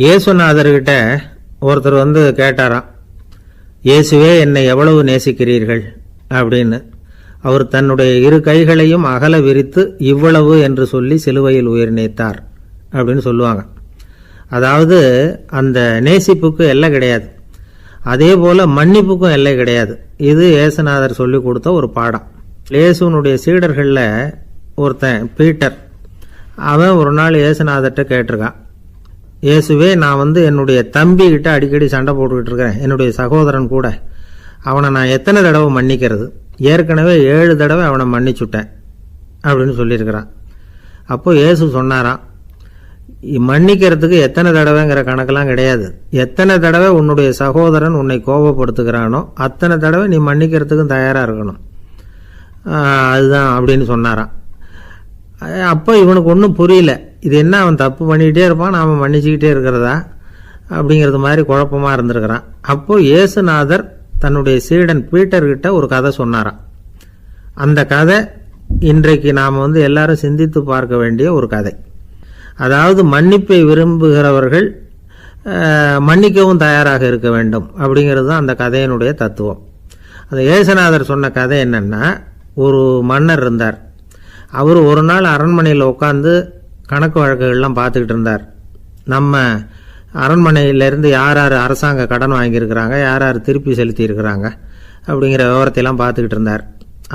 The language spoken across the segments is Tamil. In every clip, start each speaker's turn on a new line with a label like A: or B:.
A: இயேசுநாதர்கிட்ட ஒருத்தர் வந்து கேட்டாராம், இயேசுவே என்னை எவ்வளவு நேசிக்கிறீர்கள் அப்படின்னு. அவர் தன்னுடைய இரு கைகளையும் அகல விரித்து இவ்வளவு என்று சொல்லி சிலுவையில் உயிர் நீத்தார் அப்படின்னு சொல்லுவாங்க. அதாவது அந்த நேசிப்புக்கு எல்லை கிடையாது, அதே போல மன்னிப்புக்கும் எல்லை கிடையாது. இது இயேசுநாதர் சொல்லி கொடுத்த ஒரு பாடம். இயேசுனுடைய சீடர்களில் ஒருத்தன் பீட்டர், அவன் ஒரு நாள் இயேசுநாதர்கிட்ட கேட்டிருக்கான், இயேசுவே நான் வந்து என்னுடைய தம்பிக்கிட்ட அடிக்கடி சண்டை போட்டுக்கிட்டு இருக்கிறேன், என்னுடைய சகோதரன் கூட, அவனை நான் எத்தனை தடவை மன்னிக்கிறது? ஏற்கனவே 7 தடவை அவனை மன்னிச்சுட்டேன் அப்படின்னு சொல்லியிருக்கிறான். அப்போ இயேசு சொன்னாராம், மன்னிக்கிறதுக்கு எத்தனை தடவைங்கிற கணக்கெல்லாம் கிடையாது. எத்தனை தடவை உன்னுடைய சகோதரன் உன்னை கோபப்படுத்துகிறானோ அத்தனை தடவை நீ மன்னிக்கிறதுக்கும் தயாராக இருக்கணும், அதுதான் அப்படின்னு சொன்னாராம். அப்போ இவனுக்கு ஒன்றும் புரியல, இது என்ன அவன் தப்பு பண்ணிக்கிட்டே இருப்பான், நாம் மன்னிச்சுக்கிட்டே இருக்கிறதா அப்படிங்கிறது மாதிரி குழப்பமாக இருந்திருக்கிறான். அப்போது இயேசுநாதர் தன்னுடைய சீடன் பீட்டர்கிட்ட ஒரு கதை சொன்னாராம். அந்த கதை இன்றைக்கு நாம் வந்து எல்லாரும் சிந்தித்து பார்க்க வேண்டிய ஒரு கதை. அதாவது மன்னிப்பை விரும்புகிறவர்கள் மன்னிக்கவும் தயாராக இருக்க வேண்டும் அப்படிங்கிறது தான் அந்த கதையினுடைய தத்துவம். அந்த இயேசுநாதர் சொன்ன கதை என்னென்னா, ஒரு மன்னர் இருந்தார். அவர் ஒரு நாள் அரண்மனையில் உட்காந்து கணக்கு வழக்குகள்லாம் பார்த்துக்கிட்டு இருந்தார். நம்ம அரண்மனையிலேருந்து யார் யார் அரசாங்க கடன் வாங்கியிருக்கிறாங்க, யார் யார் திருப்பி செலுத்தியிருக்கிறாங்க அப்படிங்கிற விவரத்தையெல்லாம் பார்த்துக்கிட்டு இருந்தார்.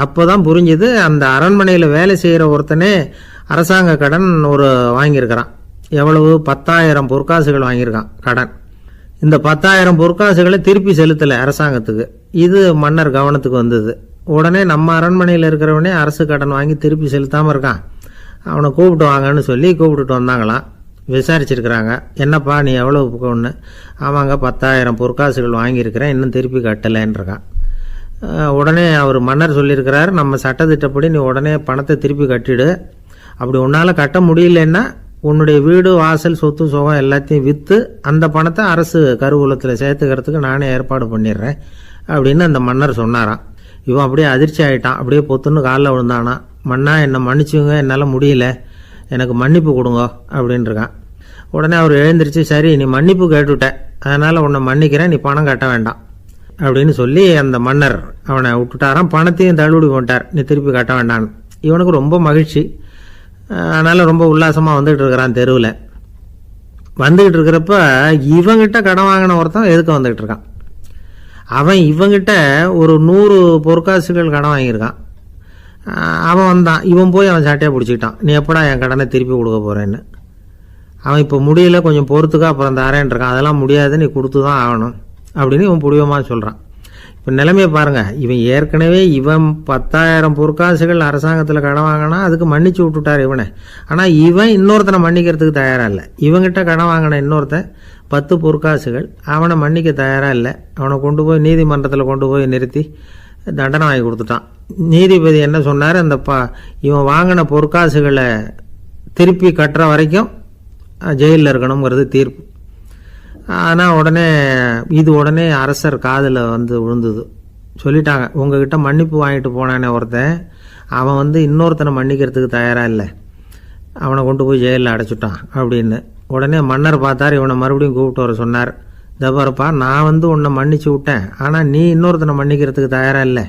A: அப்போ தான் புரிஞ்சுது, அந்த அரண்மனையில் வேலை செய்கிற ஒருத்தனே அரசாங்க கடன் ஒரு வாங்கியிருக்கிறான். எவ்வளவு? 10,000 பொற்காசுகள் வாங்கியிருக்கான் கடன். இந்த 10,000 பொற்காசுகளை திருப்பி செலுத்தலை அரசாங்கத்துக்கு. இது மன்னர் கவனத்துக்கு வந்தது. உடனே நம்ம அரண்மனையில் இருக்கிறவனே அரசு கடன் வாங்கி திருப்பி செலுத்தாமல் இருக்கான், அவனை கூப்பிட்டு வாங்கன்னு சொல்லி கூப்பிட்டுட்டு வந்தாங்களாம். விசாரிச்சிருக்கிறாங்க, என்னப்பா நீ எவ்வளோ ஒன்று? ஆமாங்க 10,000 பொற்காசுகள் வாங்கியிருக்கிறேன், இன்னும் திருப்பி கட்டலைன்றிருக்கான். உடனே அவர் மன்னர் சொல்லியிருக்கிறார், நம்ம சட்டத்திட்டப்படி நீ உடனே பணத்தை திருப்பி கட்டிடு, அப்படி உன்னால் கட்ட முடியலன்னா உன்னுடைய வீடு வாசல் சொத்து சுகம் எல்லாத்தையும் விற்று அந்த பணத்தை அரசு கருவூலத்தில் சேர்த்துக்கிறதுக்கு நானே ஏற்பாடு பண்ணிடுறேன் அப்படின்னு அந்த மன்னர் சொன்னாராம். இவன் அப்படியே அதிர்ச்சி ஆகிட்டான், அப்படியே பொத்துன்னு காலில் விழுந்தானா, மன்னா என்னை மன்னிச்சுங்க, என்னால் முடியல, எனக்கு மன்னிப்பு கொடுங்க அப்படின்ட்டுருக்கான். உடனே அவர் எழுந்திரிச்சு, சரி நீ மன்னிப்பு கேட்டுவிட்ட, அதனால் உன்னை மன்னிக்கிறேன், நீ பணம் கட்ட வேண்டாம் அப்படின்னு சொல்லி அந்த மன்னர் அவனை விட்டுட்டாராம். பணத்தையும் தள்ளுபடி போட்டார், நீ திருப்பி கட்ட வேண்டான்னு. இவனுக்கு ரொம்ப மகிழ்ச்சி, அதனால் ரொம்ப உல்லாசமாக வந்துகிட்டு இருக்கிறான். தெருவில் வந்துக்கிட்டு இருக்கிறப்ப இவங்கிட்ட கடன் வாங்கின ஒருத்தன் எதுக்கு வந்துக்கிட்டு இருக்கான். அவன் இவங்கிட்ட ஒரு 100 பொற்காசுகள் கடன் வாங்கியிருக்கான். அவன் வந்தான், இவன் போய் அவன் சாட்டையாக பிடிச்சிக்கிட்டான், நீ எப்படா என் கடனை திருப்பி கொடுக்க போகிறேன்னு. அவன் இப்போ முடியல, கொஞ்சம் பொறுத்துக்கா, அப்புறம் தரேன்ருக்கான். அதெல்லாம் முடியாது, நீ கொடுத்து தான் ஆகணும் அப்படின்னு இவன் புடிவமாக சொல்கிறான். இப்போ நிலைமையை பாருங்கள், இவன் ஏற்கனவே இவன் 10,000 பொற்காசுகள் அரசாங்கத்தில் கடன் வாங்கினா அதுக்கு மன்னிச்சு விட்டுட்டார் இவனை. ஆனால் இவன் இன்னொருத்தனை மன்னிக்கிறதுக்கு தயாராக இல்லை. இவங்கிட்ட கடன் வாங்கின இன்னொருத்தன் 10 பொற்காசுகள், அவனை மன்னிக்க தயாராக இல்லை. அவனை கொண்டு போய் நீதிமன்றத்தில் கொண்டு போய் நிறுத்தி தண்டனை வாங்கி கொடுத்துட்டான். நீதிபதி என்ன சொன்னார், அந்த இவன் வாங்கின பொற்காசுகளை திருப்பி கட்டுற வரைக்கும் ஜெயிலில் இருக்கணுங்கிறது தீர்ப்பு. ஆனால் உடனே அரசர் காதில் வந்து விழுந்தது. சொல்லிட்டாங்க, உங்ககிட்ட மன்னிப்பு வாங்கிட்டு போனானே ஒருத்தன், அவன் வந்து இன்னொருத்தனை மன்னிக்கிறதுக்கு தயாராக இல்லை, அவனை கொண்டு போய் ஜெயிலில் அடைச்சிட்டான் அப்படின்னு. உடனே மன்னர் பார்த்தார், இவனை மறுபடியும் கூப்பிட்டு வர சொன்னார். தபாரப்பா, நான் வந்து உன்னை மன்னிச்சு விட்டேன், ஆனால் நீ இன்னொருத்தனை மன்னிக்கிறதுக்கு தயாராக இல்லை,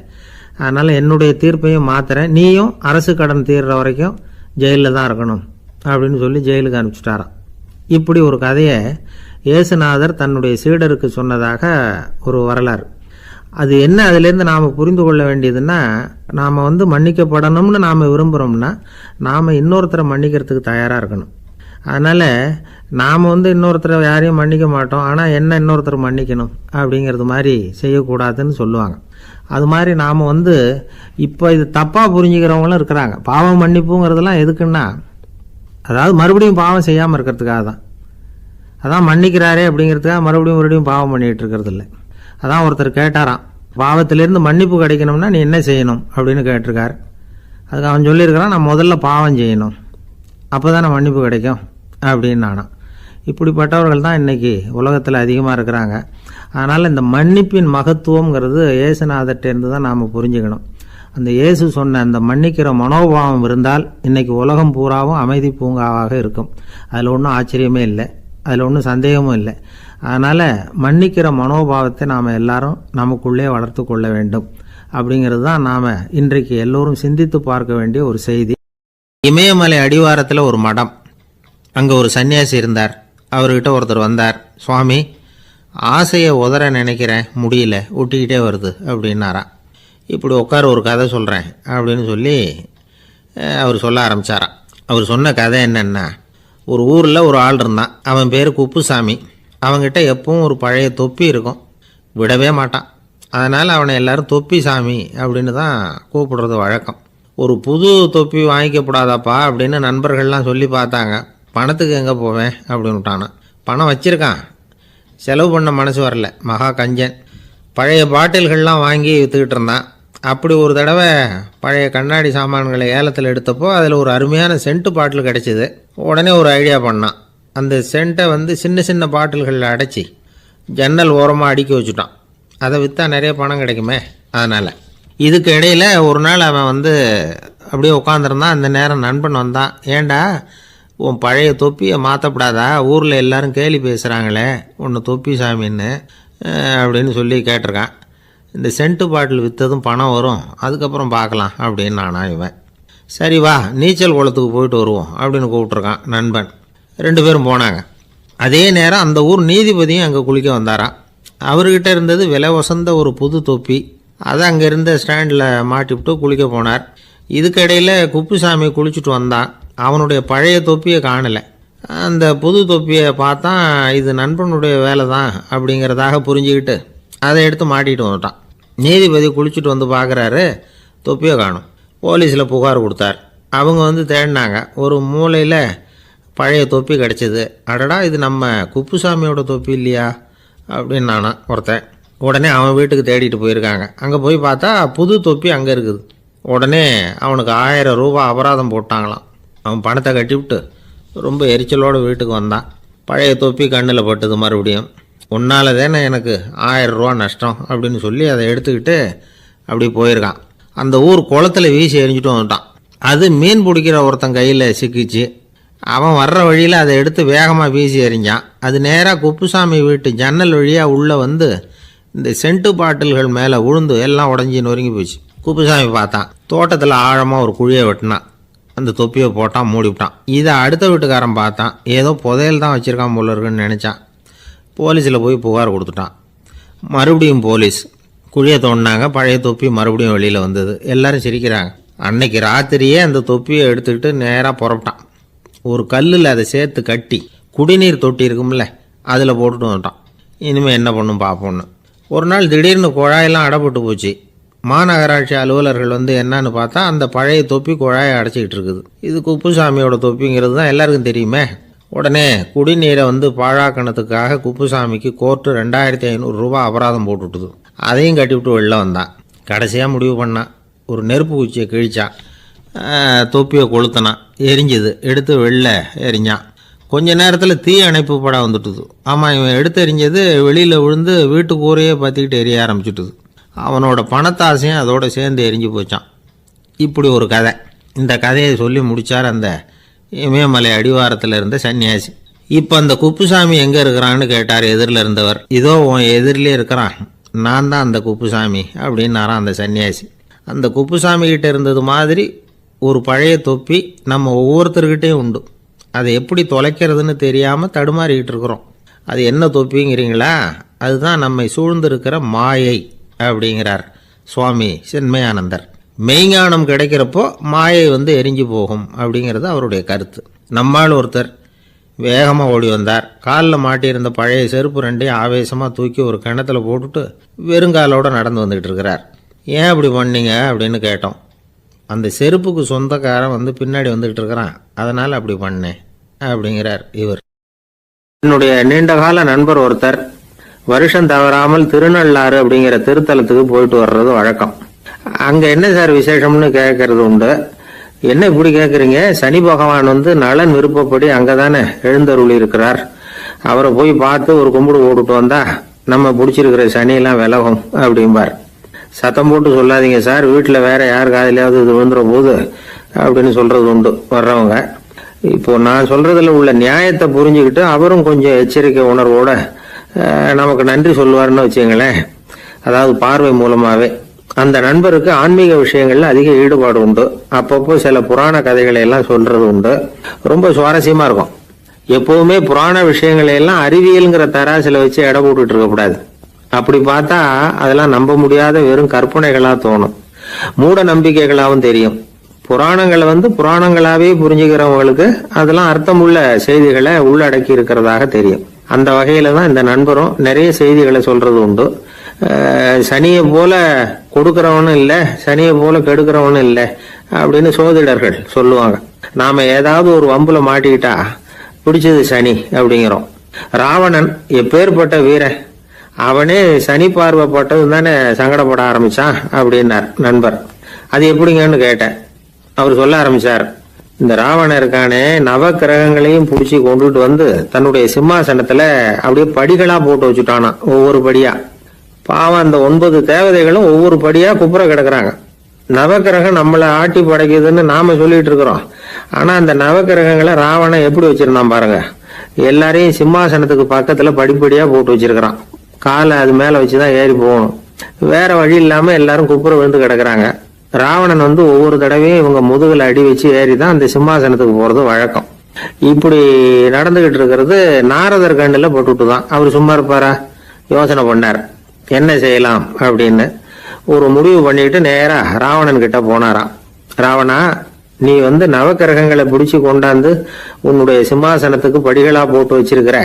A: அதனால் என்னுடைய தீர்ப்பையும் மாத்துறேன், நீயும் அரசு கடன் தீர்ற வரைக்கும் ஜெயிலில் தான் இருக்கணும் அப்படின்னு சொல்லி ஜெயிலுக்கு அனுப்பிச்சிட்டாராம். இப்படி ஒரு கதையை இயேசுநாதர் தன்னுடைய சீடருக்கு சொன்னதாக ஒரு வரலாறு. அது என்ன, அதிலேருந்து நாம் புரிந்து கொள்ள வேண்டியதுன்னா, நாம் வந்து மன்னிக்கப்படணும்னு நாம் விரும்புகிறோம்னா நாம் இன்னொருத்தரை மன்னிக்கிறதுக்கு தயாராக இருக்கணும். அதனால் நாம் வந்து இன்னொருத்தரை யாரையும் மன்னிக்க மாட்டோம், ஆனால் என்ன இன்னொருத்தர் மன்னிக்கணும் அப்படிங்கிறது மாதிரி செய்யக்கூடாதுன்னு சொல்லுவாங்க. அது மாதிரி நாம் வந்து இப்போ இது தப்பாக புரிஞ்சுக்கிறவங்களும் இருக்கிறாங்க. பாவம் மன்னிப்புங்கிறதுலாம் எதுக்குன்னா, அதாவது மறுபடியும் பாவம் செய்யாமல் இருக்கிறதுக்காக தான். அதான் மன்னிக்கிறாரே அப்படிங்கிறதுக்காக மறுபடியும் பாவம் பண்ணிகிட்டு இருக்கிறது இல்லை. அதான் ஒருத்தர் கேட்டாராம், பாவத்திலேருந்து மன்னிப்பு கிடைக்கணும்னா நீ என்ன செய்யணும் அப்படின்னு கேட்டிருக்கார். அதுக்கு அவன் சொல்லியிருக்கிறான், நான் முதல்ல பாவம் செய்யணும், அப்போ தானே மன்னிப்பு கிடைக்கும் அப்படின்னு நானாம். இப்படிப்பட்டவர்கள் தான் இன்றைக்கி உலகத்தில் அதிகமாக இருக்கிறாங்க. அதனால் இந்த மன்னிப்பின் மகத்துவங்கிறது இயேசுநாதர்கிட்டேருந்து தான் நாம் புரிஞ்சுக்கணும். அந்த இயேசு சொன்ன அந்த மன்னிக்கிற மனோபாவம் இருந்தால் இன்றைக்கி உலகம் பூராவும் அமைதி பூங்காவாக இருக்கும். அதில் ஒன்றும் ஆச்சரியமே இல்லை. அதில் ஒன்றும் சந்தேகமும் இல்லை. அதனால் மன்னிக்கிற மனோபாவத்தை நாம் எல்லாரும் நமக்குள்ளே வளர்த்து கொள்ள வேண்டும் அப்படிங்கிறது தான் நாம் இன்றைக்கு எல்லோரும் சிந்தித்து பார்க்க வேண்டிய ஒரு செய்தி. இமயமலை அடிவாரத்தில் ஒரு மடம், அங்கே ஒரு சன்னியாசி இருந்தார். அவர்கிட்ட ஒருத்தர் வந்தார். சுவாமி, ஆசையை உதற நினைக்கிறேன், முடியல, ஒட்டிக்கிட்டே வருது அப்படின்னாராம். இப்படி உட்கார, ஒரு கதை சொல்கிறேன் அப்படின்னு சொல்லி அவர் சொல்ல ஆரம்பித்தாராம். அவர் சொன்ன கதை என்னென்னா, ஒரு ஊரில் ஒரு ஆள் இருந்தான். அவன் பேர் குப்புசாமி. அவன்கிட்ட எப்பவும் ஒரு பழைய தொப்பி இருக்கும், விடவே மாட்டான். அதனால் அவனை எல்லாரும் தொப்பி சாமி அப்படின்னு தான் கூப்பிடுறது வழக்கம். ஒரு புது தொப்பி வாங்கிக்கப்படாதாப்பா அப்படின்னு நண்பர்கள்லாம் சொல்லி பார்த்தாங்க. பணத்துக்கு எங்கே போவேன் அப்படின்னு விட்டானான். பணம் வச்சுருக்கான், செலவு பண்ண மனசு வரல, மகா கஞ்சன். பழைய பாட்டில்கள்லாம் வாங்கி விற்றுக்கிட்டு இருந்தான். அப்படி ஒரு தடவை பழைய கண்ணாடி சாமான்களை ஏலத்தில் எடுத்தப்போ அதில் ஒரு அருமையான சென்ட்டு பாட்டில் கிடச்சிது. உடனே ஒரு ஐடியா பண்ணான். அந்த சென்ட்டை சின்ன சின்ன பாட்டில்களில் அடைச்சி ஜன்னல் ஓரமாக அடுக்கி வச்சுட்டான். அதை விற்றா நிறைய பணம் கிடைக்குமே. அதனால் இதுக்கு இடையில் ஒரு நாள் அவன் அப்படியே உட்காந்துருந்தான். அந்த நேரம் நண்பன் வந்தான். ஏண்டா, உன் பழைய தொப்பியை மாற்றப்படாதா? ஊரில் எல்லோரும் கேலி பேசுகிறாங்களே ஒன்று தொப்பி சாமின்னு அப்படின்னு சொல்லி கேட்டிருக்கான். இந்த சென்ட்டு பாட்டில் விற்றதும் பணம் வரும், அதுக்கப்புறம் பார்க்கலாம் அப்படின்னு நானா இவன். சரி வா, நீச்சல் குளத்துக்கு போயிட்டு வருவோம் அப்படின்னு கூப்பிட்ருக்கான் நண்பன். 2 பேரும் போனாங்க. அதே நேரம் அந்த ஊர் நீதிபதியும் அங்கே குளிக்க வந்தாராம். அவர்கிட்ட இருந்தது விலை வசந்த ஒரு புது தொப்பி. அதை அங்கே இருந்த ஸ்டாண்டில் மாட்டிவிட்டு குளிக்க போனார். இதுக்கிடையில் குப்புசாமி குளிச்சுட்டு வந்தான். அவனுடைய பழைய தொப்பியை காணலை. அந்த புது தொப்பியை பார்த்தா இது நண்பனுடைய வேலை தான் அப்படிங்கிறதாக புரிஞ்சுக்கிட்டு அதை எடுத்து மாட்டிகிட்டு வந்துட்டான். நீதிபதி குளிச்சுட்டு வந்து பார்க்குறாரு, தொப்பியை காணும். போலீஸில் புகார் கொடுத்தார். அவங்க தேடினாங்க. ஒரு மூலையில் பழைய தொப்பி கிடச்சிது. அடடா, இது நம்ம குப்புசாமியோட தொப்பி இல்லையா அப்படின்னு நானா ஒருத்தன். உடனே அவன் வீட்டுக்கு தேடிட்டு போயிருக்காங்க. அங்கே போய் பார்த்தா புது தொப்பி அங்கே இருக்குது. உடனே அவனுக்கு 1000 ரூபா அபராதம் போட்டாங்களாம். அவன் பணத்தை கட்டிவிட்டு ரொம்ப எரிச்சலோடு வீட்டுக்கு வந்தான். பழைய தொப்பி கண்ணில் பட்டுது. மறுபடியும், உன்னால் தானே எனக்கு 1000 ரூபா நஷ்டம் அப்படின்னு சொல்லி அதை எடுத்துக்கிட்டு அப்படி போயிருக்கான். அந்த ஊர் குளத்தில் வீசி எரிஞ்சிட்டு வந்துட்டான். அது மீன் பிடிக்கிற ஒருத்தன் கையில் சிக்கிச்சு. அவன் வர்ற வழியில் அதை எடுத்து வேகமாக வீசி எறிஞ்சான். அது நேராக குப்புசாமி வீட்டு ஜன்னல் வழியாக உள்ளே இந்த சென்ட்டு பாட்டில்கள் மேலே விழுந்து எல்லாம் உடஞ்சி நொறுங்கி போச்சு. குப்புசாமி பார்த்தான். தோட்டத்தில் ஆழமாக ஒரு குழியை வெட்டினான். அந்த தொப்பியை போட்டான், மூடிவிட்டான். இதை அடுத்த வீட்டுக்காரன் பார்த்தான். ஏதோ புதையல் தான் வச்சுருக்கான் போல இருக்குன்னு நினச்சான். போலீஸில் போய் புகார் கொடுத்துட்டான். மறுபடியும் போலீஸ் குழியை தோண்டினாங்க. பழைய தொப்பி மறுபடியும் வெளியில் வந்தது. எல்லோரும் சிரிக்கிறாங்க. அன்னைக்கு ராத்திரியே அந்த தொப்பியை எடுத்துக்கிட்டு நேராக புறப்பட்டான். ஒரு கல்லில் அதை சேர்த்து கட்டி குடிநீர் தொட்டி இருக்கும்ல, அதில் போட்டுட்டு வந்துட்டான். இனிமேல் என்ன பண்ணும் பார்ப்போன்னு. ஒரு நாள் திடீர்னு குழாயெல்லாம் அடைப்பட்டு போச்சு. மாநகராட்சி அலுவலர்கள் என்னன்னு பார்த்தா அந்த பழைய தொப்பி குழாயை அடைச்சிக்கிட்டு இருக்குது. இது குப்புசாமியோட தொப்பிங்கிறது தான் எல்லாருக்கும் தெரியுமே. உடனே குடிநீரை பாழாக்கணத்துக்காக குப்புசாமிக்கு கோர்ட்டு 2500 ரூபா அபராதம் போட்டுவிட்டுது. அதையும் கட்டிவிட்டு வெளில வந்தான். கடைசியாக முடிவு பண்ணான். ஒரு நெருப்பு குச்சியை கிழிச்சான். தொப்பியை கொளுத்தினான். எரிஞ்சுது. எடுத்து வெளில எரிஞ்சான். கொஞ்ச நேரத்தில் தீ அணைப்பு படம் வந்துட்டுது. ஆமாம், இவன் எடுத்து எரிஞ்சது வெளியில் விழுந்து வீட்டு கூரையே பற்றிக்கிட்டு எரிய ஆரம்பிச்சுட்டுது. அவனோட பணத்தாசையும் அதோடு சேர்ந்து எரிஞ்சு போச்சான். இப்படி ஒரு கதை. இந்த கதையை சொல்லி முடித்தார் அந்த இமயமலை அடிவாரத்தில் இருந்த சன்னியாசி. இப்போ அந்த குப்புசாமி எங்கே இருக்கிறான்னு கேட்டார் எதிரில் இருந்தவர். இதோ உன் எதிரிலே இருக்கிறான், நான் தான் அந்த குப்புசாமி அப்படின்னாரான் அந்த சன்னியாசி. அந்த குப்புசாமி கிட்டே இருந்தது மாதிரி ஒரு பழைய தொப்பி நம்ம ஒவ்வொருத்தர்கிட்டையும் உண்டு. அதை எப்படி தொலைக்கிறதுன்னு தெரியாமல் தடுமாறிக்கிட்டு இருக்கிறோம். அது என்ன தொப்பிங்கிறீங்களா? அதுதான் நம்மை சூழ்ந்திருக்கிற மாயை அப்படிங்கிறார் சுவாமி சின்மயானந்தர். மெய்ஞானம் கிடைக்கிறப்போ மாயை எரிஞ்சு போகும் அப்படிங்கிறது அவருடைய கருத்து. நம்மால் ஒருத்தர் வேகமாக ஓடி வந்தார். காலில் மாட்டியிருந்த பழைய செருப்பு 2ஐயும் ஆவேசமாக தூக்கி ஒரு கிணத்துல போட்டுட்டு வெறுங்காலோடு நடந்து வந்துக்கிட்டு இருக்கிறார். ஏன் அப்படி பண்ணீங்க அப்படின்னு கேட்டோம். அந்த செருப்புக்கு சொந்தக்காரன் பின்னாடி வந்துக்கிட்டு இருக்கிறான், அதனால் அப்படி பண்ணேன் அப்படிங்கிறார் இவர். என்னுடைய நீண்டகால நண்பர் ஒருத்தர் வருஷம் தவறாமல் திருநள்ளாறு அப்படிங்கிற திருத்தலத்துக்கு போயிட்டு வர்றது வழக்கம். அங்கே என்ன சார் விசேஷம்னு கேட்கறது உண்டு. என்ன இப்படி கேட்குறீங்க? சனி பகவான் நலன் விருப்பப்படி அங்கே தானே எழுந்தருளி இருக்கிறார். அவரை போய் பார்த்து ஒரு கும்பிடு போட்டுட்டு வந்தா நம்ம பிடிச்சிருக்கிற சனியெல்லாம் விலகும் அப்படிம்பார். சத்தம் போட்டு சொல்லாதீங்க சார், வீட்டில் வேற யார் காதிலையாவது இது விழுந்துற போது அப்படின்னு சொல்றது உண்டு வர்றவங்க. இப்போ நான் சொல்றதுல உள்ள நியாயத்தை புரிஞ்சுக்கிட்டு அவரும் கொஞ்சம் எச்சரிக்கை உணர்வோட நமக்கு நன்றி சொல்லுவாருன்னு வச்சுங்களேன். அதாவது பார்வை மூலமாவே. அந்த நண்பருக்கு ஆன்மீக விஷயங்கள்ல அதிக ஈடுபாடு உண்டு. அப்பப்போ சில புராண கதைகளை எல்லாம் சொல்றது உண்டு. ரொம்ப சுவாரஸ்யமா இருக்கும். எப்பவுமே புராண விஷயங்களை எல்லாம் அறிவியல்ங்கிற தராசில வச்சு எடை போட்டுட்டு இருக்கக்கூடாது. அப்படி பார்த்தா அதெல்லாம் நம்ப முடியாத வெறும் கற்பனைகளா தோணும், மூட நம்பிக்கைகளாகவும் தெரியும். புராணங்களை புராணங்களாவே புரிஞ்சுக்கிறவங்களுக்கு அதெல்லாம் அர்த்தமுள்ள செய்திகளை உள்ளடக்கி இருக்கிறதாக தெரியும். அந்த வகையில தான் இந்த நண்பரும் நிறைய செய்திகளை சொல்றது உண்டு. சனியை போல கொடுக்கிறவனும் இல்லை, சனியை போல கெடுக்கிறவனும் இல்லை அப்படின்னு சோதிடர்கள் சொல்லுவாங்க. நாம ஏதாவது ஒரு வம்புல மாட்டிக்கிட்டா பிடிச்சது சனி அப்படிங்கிறோம். ராவணன் எப்பேற்பட்ட வீரன், அவனே சனி பார்வைப்பட்டது தானே சங்கடப்பட ஆரம்பிச்சான் அப்படின்னார் நண்பர். அது எப்படிங்கன்னு கேட்டேன். அவர் சொல்ல ஆரம்பிச்சார், இந்த ராவணன் இருக்கானே நவ கிரகங்களையும் பிடிச்சி கொண்டுட்டு வந்து தன்னுடைய சிம்மாசனத்துல அப்படியே படிகளா போட்டு வச்சுட்டானா, ஒவ்வொரு படியா. பாவம் அந்த 9 தேவதைகளும் ஒவ்வொரு படியா குப்புற கிடக்குறாங்க. நவகிரகம் நம்மளை ஆட்டி படைக்குதுன்னு நாம சொல்லிட்டு இருக்கிறோம். ஆனா அந்த நவகிரகங்களை ராவணன் எப்படி வச்சிருந்தான் பாருங்க. எல்லாரையும் சிம்மாசனத்துக்கு பக்கத்துல படிப்படியா போட்டு வச்சிருக்கிறான். காலை அது மேல வச்சுதான் ஏறி போகணும். வேற வழி இல்லாம எல்லாரும் குப்புற விழுந்து கிடக்குறாங்க. ராவணன் ஒவ்வொரு தடவையும் இவங்க முதுகுல அடி வச்சு ஏறி தான் அந்த சிம்மாசனத்துக்கு போறது வழக்கம். இப்படி நடந்துகிட்டு இருக்கிறது நாரதர் கண்ணுல போட்டுட்டு தான். அவர் சும்மா இருப்பாரா? யோசனை பண்ணார் என்ன செய்யலாம் அப்படின்னு. ஒரு முடிவு பண்ணிட்டு நேரா ராவணன் கிட்ட போனாராம். ராவணா, நீ நவக்கிரகங்களை பிடிச்சு கொண்டாந்து உன்னுடைய சிம்மாசனத்துக்கு படிகளா போட்டு வச்சிருக்கிற,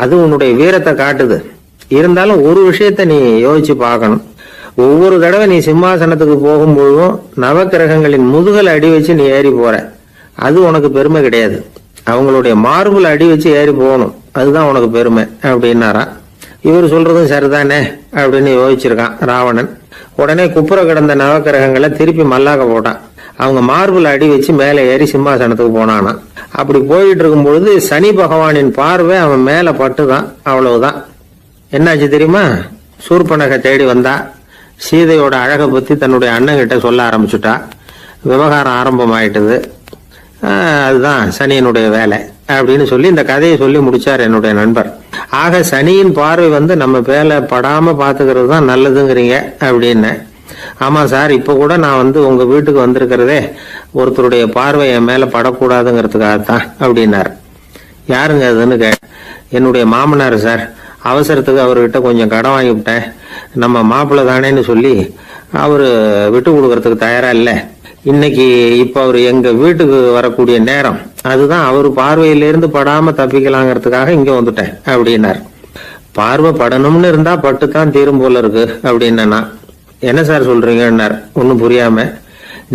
A: அது உன்னுடைய வீரத்தை காட்டுது. இருந்தாலும் ஒரு விஷயத்த நீ யோசிச்சு பார்க்கணும். ஒவ்வொரு தடவை நீ சிம்மாசனத்துக்கு போகும்போதும் நவக்கிரகங்களின் முதுகல் அடி வச்சு நீ ஏறி போற, அது உனக்கு பெருமை கிடையாது. அவங்களுடைய மார்புல அடி வச்சு ஏறி போகணும், அதுதான் உனக்கு பெருமை அப்படின்னாரா. இவர் சொல்றதும் சரிதானே அப்படின்னு யோசிச்சிருக்கான் ராவணன். உடனே குப்புற கிடந்த நவக்கிரகங்களை திருப்பி மல்லாக்க போட்டான். அவங்க மார்புல அடி வச்சு மேலே ஏறி சிம்மாசனத்துக்கு போனானா. அப்படி போயிட்டு இருக்கும் பொழுது சனி பகவானின் பார்வை அவன் மேல பட்டுதான். அவ்வளவுதான். என்னாச்சு தெரியுமா? சூர்பனகை தேடி வந்தா. சீதையோட அழகை பத்தி தன்னுடைய அண்ணங்கிட்ட சொல்ல ஆரம்பிச்சுட்டா. விவகாரம் ஆரம்பமாயிட்டது. அதுதான் சனியனுடைய வேலை அப்படின்னு சொல்லி இந்த கதையை சொல்லி முடிச்சார் என்னுடைய நண்பர். ஆக சனியின் பார்வை நம்ம மேல படாம பாத்துக்கிறது தான் நல்லதுங்கிறீங்க அப்படின்னு. ஆமா சார், இப்ப கூட நான் உங்க வீட்டுக்கு வந்திருக்கிறதே ஒருத்தருடைய பார்வை என் மேல படக்கூடாதுங்கிறதுக்காகத்தான் அப்படின்னார். யாருங்க அதுன்னு என்னுடைய மாமனார் சார். அவசரத்துக்கு அவர்கிட்ட கொஞ்சம் கடன் வாங்கிவிட்டேன். நம்ம மாப்பிள்ளை தானேன்னு சொல்லி அவரு விட்டு கொடுக்கறதுக்கு தயாரா இல்லை. இன்னைக்கு இப்ப அவரு எங்க வீட்டுக்கு வரக்கூடிய நேரம், அதுதான் அவரு பார்வையிலிருந்து படாம தப்பிக்கலாங்கிறதுக்காக இங்க வந்துட்டேன் அப்படின்னார். பார்வை படணும்னு இருந்தா பட்டுத்தான் தீரும் போல இருக்கு அப்படின்னா. என்ன சார் சொல்றீங்கன்னார் ஒன்னும் புரியாம.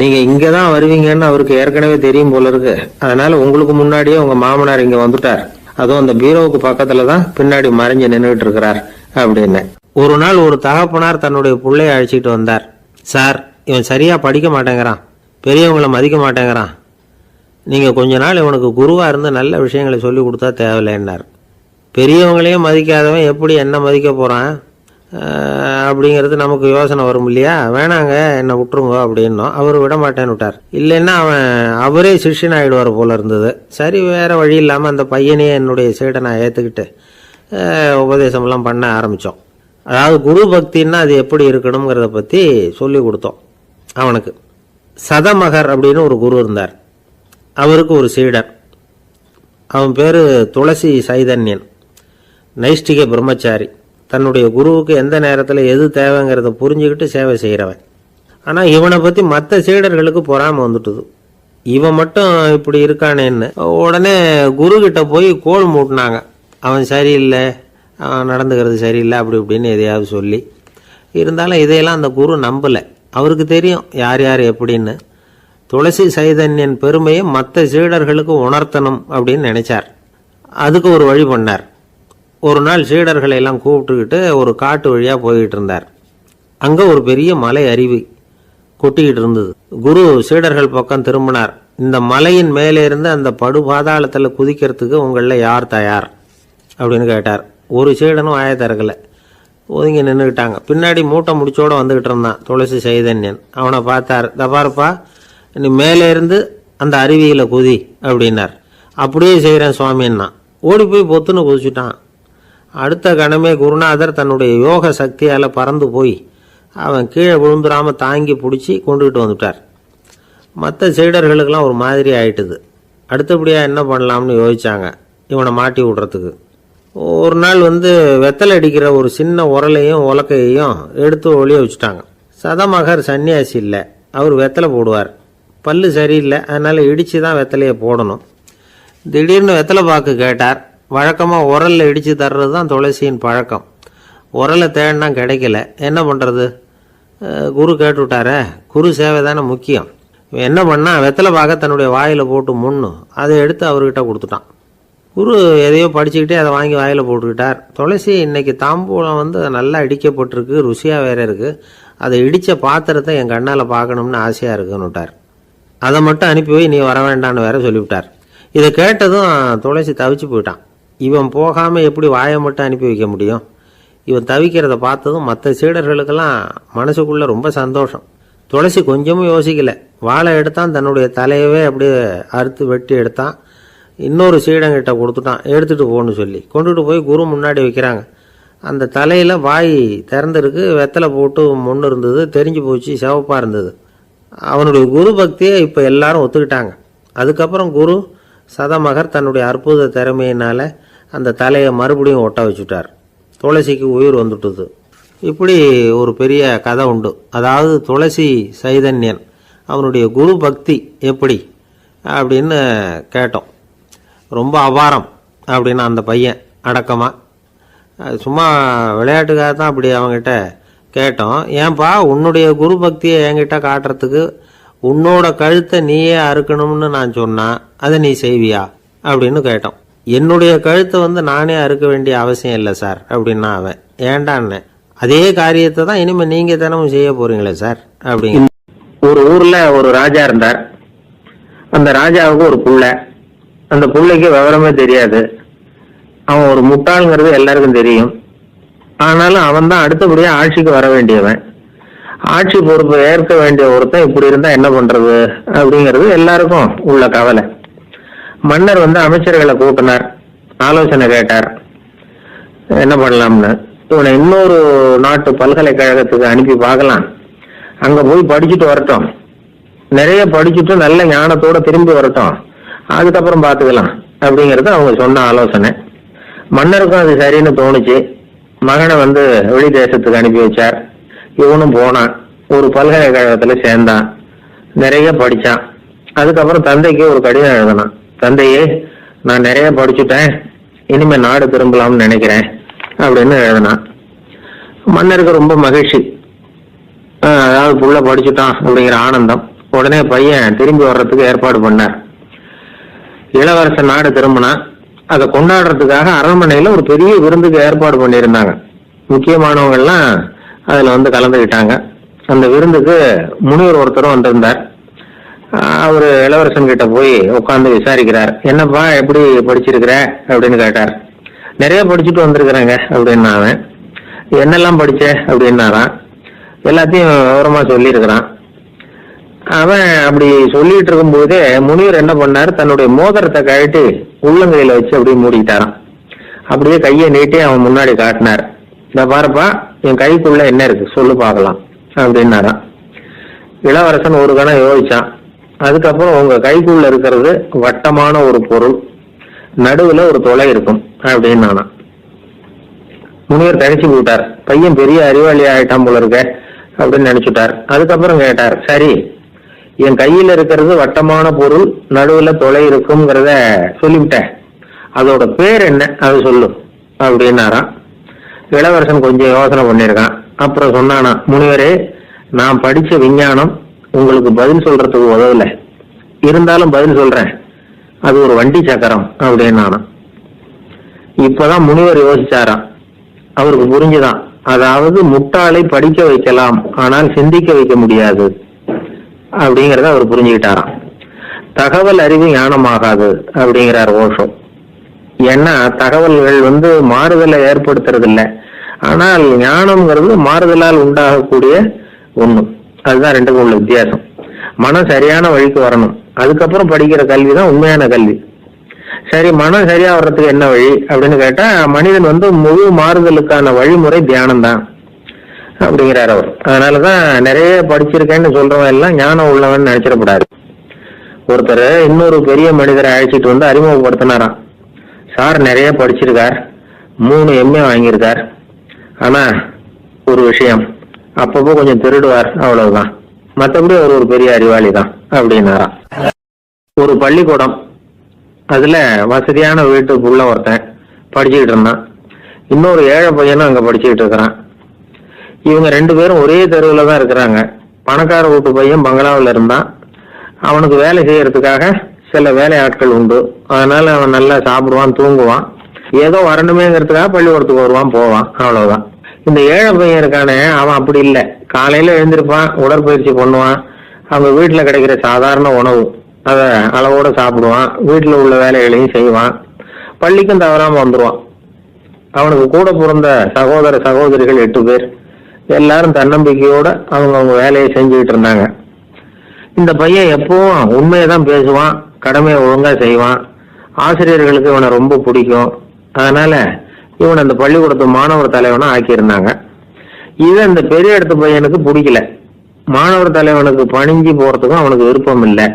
A: நீங்க இங்கதான் வருவீங்கன்னு அவருக்கு ஏற்கனவே தெரியும் போல இருக்கு. அதனால உங்களுக்கு முன்னாடியே உங்க மாமனார் இங்க வந்துட்டார். அதுவும் அந்த பீரோவுக்கு பக்கத்துலதான் பின்னாடி மறைஞ்சு நின்றுட்டு இருக்கிறார் அப்படின்னு. ஒரு நாள் ஒரு தகப்பனார் தன்னுடைய பிள்ளைய அழைச்சிட்டு வந்தார். சார், இவன் சரியா படிக்க மாட்டேங்கிறான், பெரியவங்களை மதிக்க மாட்டேங்கிறான். நீங்க கொஞ்ச நாள் இவனுக்கு குருவா இருந்து நல்ல விஷயங்களை சொல்லி கொடுத்தா தேவையில்லைன்னார். பெரியவங்களையும் மதிக்காதவன் எப்படி என்ன மதிக்க போறான் அப்படிங்கிறது நமக்கு யோசனை வரும் இல்லையா? வேணாங்க, என்ன விட்டுருங்க அப்படின்னோம். அவர் விட மாட்டேன்னு விட்டார். இல்லைன்னா அவரே சிஷ்யன் ஆகிடுவார் போல இருந்தது. சரி, வேற வழி இல்லாமல் அந்த பையனையே என்னுடைய சீடனை ஏற்றுக்கிட்டு உபதேசம்லாம் பண்ண ஆரம்பித்தோம். அதாவது குரு பக்தின்னா அது எப்படி இருக்கணுங்கிறத பற்றி சொல்லி கொடுத்தோம் அவனுக்கு. சதமகர் அப்படின்னு ஒரு குரு இருந்தார். அவருக்கு ஒரு சீடர். அவன் பேர் துளசி சைதன்யன், நைஷ்டிக பிரம்மச்சாரி. தன்னுடைய குருவுக்கு எந்த நேரத்தில் எது தேவைங்கிறத புரிஞ்சுக்கிட்டு சேவை செய்கிறவன். ஆனால் இவனை பற்றி மற்ற சீடர்களுக்கு பொறாமை வந்துட்டுது. இவன் மட்டும் இப்படி இருக்கானேன்னு உடனே குரு கிட்ட போய் கோல் மூட்டினாங்க. அவன் சரியில்லை, அவன் நடந்துக்கிறது சரியில்லை, அப்படி இப்படின்னு எதையாவது சொல்லி. இருந்தாலும் இதையெல்லாம் அந்த குரு நம்பலை. அவருக்கு தெரியும் யார் யார் எப்படின்னு. துளசி சைதன்யன் பெருமையை மற்ற சீடர்களுக்கு உணர்த்தணும் அப்படின்னு நினைச்சார். அதுக்கு ஒரு வழி பண்ணார். ஒரு நாள் சீடர்களை எல்லாம் கூப்பிட்டுக்கிட்டு ஒரு காட்டு வழியாக போய்கிட்டு இருந்தார். அங்கே ஒரு பெரிய மலை அருவி கொட்டிக்கிட்டு இருந்தது. குரு சீடர்கள் பக்கம் திரும்பினார். இந்த மலையின் மேலே இருந்து அந்த படுபாதாளத்தில் குதிக்கிறதுக்கு உங்களில் யார் தயார் அப்படின்னு கேட்டார். ஒரு சீடனும் வாய திறக்கலை, ஒதுங்கி நின்றுக்கிட்டாங்க. பின்னாடி மூட்டை முடிச்சோடு வந்துக்கிட்டு இருந்தான் துளசி சைதன்யன். அவனை பார்த்தார். தபாருப்பா, நீ மேலே இருந்து அந்த அருவியில் குதி அப்படின்னார். அப்படியே செய்கிறேன் சுவாமின்னா ஓடி போய் பொத்துன்னு குதிச்சுட்டான். அடுத்த கணமே குருநாதர் தன்னுடைய யோக சக்தியால் பறந்து போய் அவன் கீழே விழுந்துடாமல் தாங்கி பிடிச்சி கொண்டுகிட்டு வந்துட்டார். மற்ற சீடர்களுக்கெல்லாம் ஒரு மாதிரி ஆயிட்டுது. அடுத்தபடியாக என்ன பண்ணலாம்னு யோசித்தாங்க இவனை மாட்டி விடுறதுக்கு. ஒரு நாள் வெத்தலை அடிக்கிற ஒரு சின்ன உரலையும் உலக்கையையும் எடுத்து ஒளிய வச்சுட்டாங்க. சதமகர் சன்னியாசி இல்லை, அவர் வெத்தலை போடுவார். பல்லு சரியில்லை, அதனால் இடித்து தான் வெத்தலையை போடணும். திடீர்னு வெத்தலை பாக்கு கேட்டார். வழக்கமாக உரலில் இடித்து தர்றது தான் துளசியின் பழக்கம். உரலை தேடினா கிடைக்கல, என்ன பண்ணுறது? குரு கேட்டுவிட்டாரே, குரு சேவை தானே முக்கியம். என்ன பண்ணால் வெத்தலை பாக்க தன்னுடைய வாயில் போட்டு முன்னு அதை எடுத்து அவர்கிட்ட கொடுத்துட்டான். குரு எதையோ படிச்சுக்கிட்டே அதை வாங்கி வாயில் போட்டுக்கிட்டார். துளசி இன்னைக்கு தாம்பூலம் நல்லா இடிக்கப்பட்டிருக்கு, ருசியாக வேற இருக்குது, அதை இடித்த பாத்திரத்தை என் கண்ணால் பார்க்கணும்னு ஆசையாக இருக்குன்னு விட்டார். அதை மட்டும் அனுப்பி போய் நீ வர வேண்டான்னு வேற சொல்லிவிட்டார். இதை கேட்டதும் துளசி தவிச்சு போயிட்டான். இவன் போகாமல் எப்படி வாயை மட்டும் அனுப்பி வைக்க முடியும்? இவன் தவிக்கிறத பார்த்ததும் மற்ற சீடர்களுக்கெல்லாம் மனசுக்குள்ளே ரொம்ப சந்தோஷம். துளசி கொஞ்சமும் யோசிக்கலை. வாழை எடுத்தான், தன்னுடைய தலையவே அப்படியே அறுத்து வெட்டி எடுத்தான். இன்னொரு சீடங்கிட்ட கொடுத்துட்டான், எடுத்துகிட்டு போன்னு சொல்லி கொண்டுட்டு போய் குரு முன்னாடி வைக்கிறாங்க. அந்த தலையில் வாய் திறந்துருக்கு, வெத்தலை போட்டு முன்னு இருந்தது, தெரிஞ்சு போச்சு, சிவப்பாக இருந்தது. அவனுடைய குரு பக்தியை இப்போ எல்லாரும் ஒத்துக்கிட்டாங்க. அதுக்கப்புறம் குரு சதமகர் தன்னுடைய அற்புத திறமையினால் அந்த தலையை மறுபடியும் ஒட்ட வச்சுட்டார். துளசிக்கு உயிர் வந்துட்டுது. இப்படி ஒரு பெரிய கதை உண்டு. அதாவது துளசி சைதன்யன் அவனுடைய குரு பக்தி எப்படி அப்படின்னு கேட்டோம். ரொம்ப அபாரம் அப்படின்னு அந்த பையன் அடக்கமாக சும்மா விளையாட்டுக்காக தான் அப்படி அவங்ககிட்ட கேட்டோம். ஏன்பா உன்னுடைய குரு பக்தியை என்கிட்ட காட்டுறதுக்கு உன்னோட கழுத்தை நீயே அறுக்கணும்னு நான் சொன்னா அதை நீ செய்வியா அப்படின்னு கேட்டோம். என்னுடைய கழுத்தை நானே அறுக்க வேண்டிய அவசியம் இல்லை சார் அப்படின்னா அவன். ஏண்டான்னு, அதே காரியத்தை தான் இனிமேல் நீங்கள் தினமும் செய்ய போறீங்களே சார் அப்படிங்க. ஒரு ஊரில் ஒரு ராஜா இருந்தார். அந்த ராஜாவுக்கு ஒரு புள்ளை. அந்த புள்ளைக்கு விவரமே தெரியாது. அவன் ஒரு முட்டாளுங்கிறது எல்லாருக்கும் தெரியும். ஆனாலும் அவன் தான் அடுத்தபடியாக ஆட்சிக்கு வர வேண்டியவன். ஆட்சி பொறுப்பு ஏற்க வேண்டிய ஒருத்தன் இப்படி இருந்தா என்ன பண்றது அப்படிங்கிறது எல்லாருக்கும் உள்ள கவலை. மன்னர் அமைச்சர்களை கூட்டினார், ஆலோசனை கேட்டார் என்ன பண்ணலாம்னு. இவனை இன்னொரு நாட்டு பல்கலைக்கழகத்துக்கு அனுப்பி பார்க்கலாம், அங்க போய் படிச்சுட்டு வரட்டும், நிறைய படிச்சுட்டு நல்ல ஞானத்தோட திரும்பி வரட்டும், அதுக்கப்புறம் பார்த்துக்கலாம் அப்படிங்கிறது அவங்க சொன்ன ஆலோசனை. மன்னருக்கும் அது சரின்னு தோணுச்சு. மகனை வெளி தேசத்துக்கு அனுப்பி வச்சார். இவனும் போனான், ஒரு பல்கலைக்கழகத்துல சேர்ந்தான், நிறைய படிச்சான். அதுக்கப்புறம் தந்தைக்கு ஒரு கடிதம் எழுதினான். தந்தையே, நான் நிறைய படிச்சுட்டேன், இனிமே நாடு திரும்பலாம்னு நினைக்கிறேன் அப்படின்னு எழுதினான். மன்னருக்கு ரொம்ப மகிழ்ச்சி. அதாவது புள்ள படிச்சுட்டான் அப்படிங்கிற ஆனந்தம். உடனே பையன் திரும்பி வர்றதுக்கு ஏற்பாடு பண்ணார். இளவரசன் நாடு திரும்பினா அதை கொண்டாடுறதுக்காக அரண்மனையில ஒரு பெரிய விருந்துக்கு ஏற்பாடு பண்ணியிருந்தாங்க. முக்கியமானவங்கள்லாம் அதுல கலந்துக்கிட்டாங்க. அந்த விருந்துக்கு முனிவர் ஒருத்தரும் வந்திருந்தார். அவர் இளவரசன் கிட்ட போய் உட்காந்து விசாரிக்கிறார். என்னப்பா எப்படி படிச்சிருக்கிற அப்படின்னு கேட்டார். நிறைய படிச்சுட்டு வந்திருக்கிறேங்க அப்படின்னா அவன். என்னெல்லாம் படிச்ச அப்படின்னாரான். எல்லாத்தையும் விவரமா சொல்லியிருக்கிறான். அவன் அப்படி சொல்லிட்டு இருக்கும் போதே முனிவர் என்ன பண்ணார், தன்னுடைய மோதிரத்தை கழட்டி உள்ளங்கையில வச்சு அப்படியே மூடிக்கிட்டாரான். அப்படியே கையை நீட்டி அவன் முன்னாடி காட்டினார். இந்த பாருப்பா, என் கைக்குள்ள என்ன இருக்கு சொல்லு பார்க்கலாம் அப்படின்னாரான். இளவரசன் ஒரு கணம் யோசிச்சான். அதுக்கப்புறம் உங்க கைக்குள்ள இருக்கிறது வட்டமான ஒரு பொருள், நடுவுல ஒரு துளை இருக்கும் அப்படின்னு நானான். முனிவர் தனிச்சு போட்டார். பையன் பெரிய அறிவாளி ஆயிட்டான் போல இருக்க அப்படின்னு நினைச்சுட்டார். அதுக்கப்புறம் கேட்டார், சரி என் கையில இருக்கிறது வட்டமான பொருள், நடுவுல துளை இருக்கும்ங்கிறத சொல்லிவிட்டேன், அதோட பேர் என்ன அது சொல்லு அப்படின்னாராம். இளவரசன் கொஞ்சம் யோசனை பண்ணியிருக்கான். அப்புறம் சொன்னானா, முனிவரே, நான் படிச்ச விஞ்ஞானம் உங்களுக்கு பதில் சொல்றதுக்கு உதவல, இருந்தாலும் பதில் சொல்றேன், அது ஒரு வண்டி சக்கரம் அப்படின்னானா. இப்பதான் முனிவர் யோசிச்சாராம். அவருக்கு புரிஞ்சுதான், அதாவது முட்டாளை படிக்க வைக்கலாம் ஆனால் சிந்திக்க வைக்க முடியாது அப்படிங்கறத அவர் புரிஞ்சுக்கிட்டாராம். தகவல் அறிவு ஞானமாகாது அப்படிங்கிறார் ஓஷோ. ஏன்னா தகவல்கள் மாறுதலை ஏற்படுத்துறது இல்லை, ஆனால் ஞானம்ங்கிறது மாறுதலால் உண்டாகக்கூடிய ஒண்ணு. அதுதான் ரெண்டுக்கும் உள்ள வித்தியாசம். மனம் சரியான வழிக்கு வரணும், அதுக்கப்புறம் படிக்கிற கல்வி தான் உண்மையான கல்வி. சரி, மனம் சரியா வர்றதுக்கு என்ன வழி அப்படின்னு கேட்டா, மனிதன் முழு மாறுதலுக்கான வழிமுறை தியானம் தான் அப்படிங்கிறார் அவர். அதனாலதான் நிறைய படிச்சிருக்கேன்னு சொல்றவன் எல்லாம் ஞானம் உள்ளவன் நினைச்சிடக்கூடாது. ஒருத்தர் இன்னொரு பெரிய மனிதரை அழைச்சிட்டு அறிமுகப்படுத்தினாராம். சார் நிறைய படிச்சிருக்கார், 3 MA வாங்கியிருக்கார், ஆனா ஒரு விஷயம், அப்பப்போ கொஞ்சம் திருடுவார், அவ்வளவுதான், மற்றபடி அவர் ஒரு பெரிய அறிவாளி தான் அப்படின்னாராம். ஒரு பள்ளிக்கூடம், அதுல வசதியான வீட்டுக்குள்ள ஒருத்தன் படிச்சுக்கிட்டு இருந்தான், இன்னொரு ஏழை பையனும் அங்க படிச்சுக்கிட்டு இருக்கிறான். இவங்க 2 பேரும் ஒரே தெருவில் தான் இருக்கிறாங்க. பணக்கார வீட்டு பையன் பங்களாவில் இருந்தான். அவனுக்கு வேலை செய்யறதுக்காக சில வேலை ஆட்கள் உண்டு. அதனால அவன் நல்லா சாப்பிடுவான், தூங்குவான், ஏதோ வரணுமேங்கிறதுக்காக பள்ளிக்கூடத்துக்கு வருவான், போவான், அவ்வளவுதான். இந்த ஏழை பையன் இருக்கானே, அவன் அப்படி இல்லை. காலையில எழுந்திருப்பான், உடற்பயிற்சி பண்ணுவான், அவங்க வீட்டுல கிடைக்கிற சாதாரண உணவு அதை அளவோட சாப்பிடுவான், வீட்டுல உள்ள வேலைகளையும் செய்வான், பள்ளிக்கும் தவறாம வந்துடுவான். அவனுக்கு கூட பிறந்த சகோதர சகோதரிகள் 8 பேர். எல்லாரும் தன்னம்பிக்கையோட அவங்க வேலையை செஞ்சுக்கிட்டு இருந்தாங்க. இந்த பையன் எப்பவும் உண்மையதான் பேசுவான், கடமையை ஒழுங்கா செய்வான், ஆசிரியர்களுக்கு இவனை ரொம்ப பிடிக்கும். அதனால இவன் அந்த பள்ளிக்கூடத்து மாணவர் தலைவனா ஆக்கியிருந்தாங்க. இது அந்த பெரிய இடத்து பையனுக்கு பிடிக்கல. மாணவர் தலைவனுக்கு பணிஞ்சு போறதுக்கும் அவனுக்கு விருப்பம் இல்லை.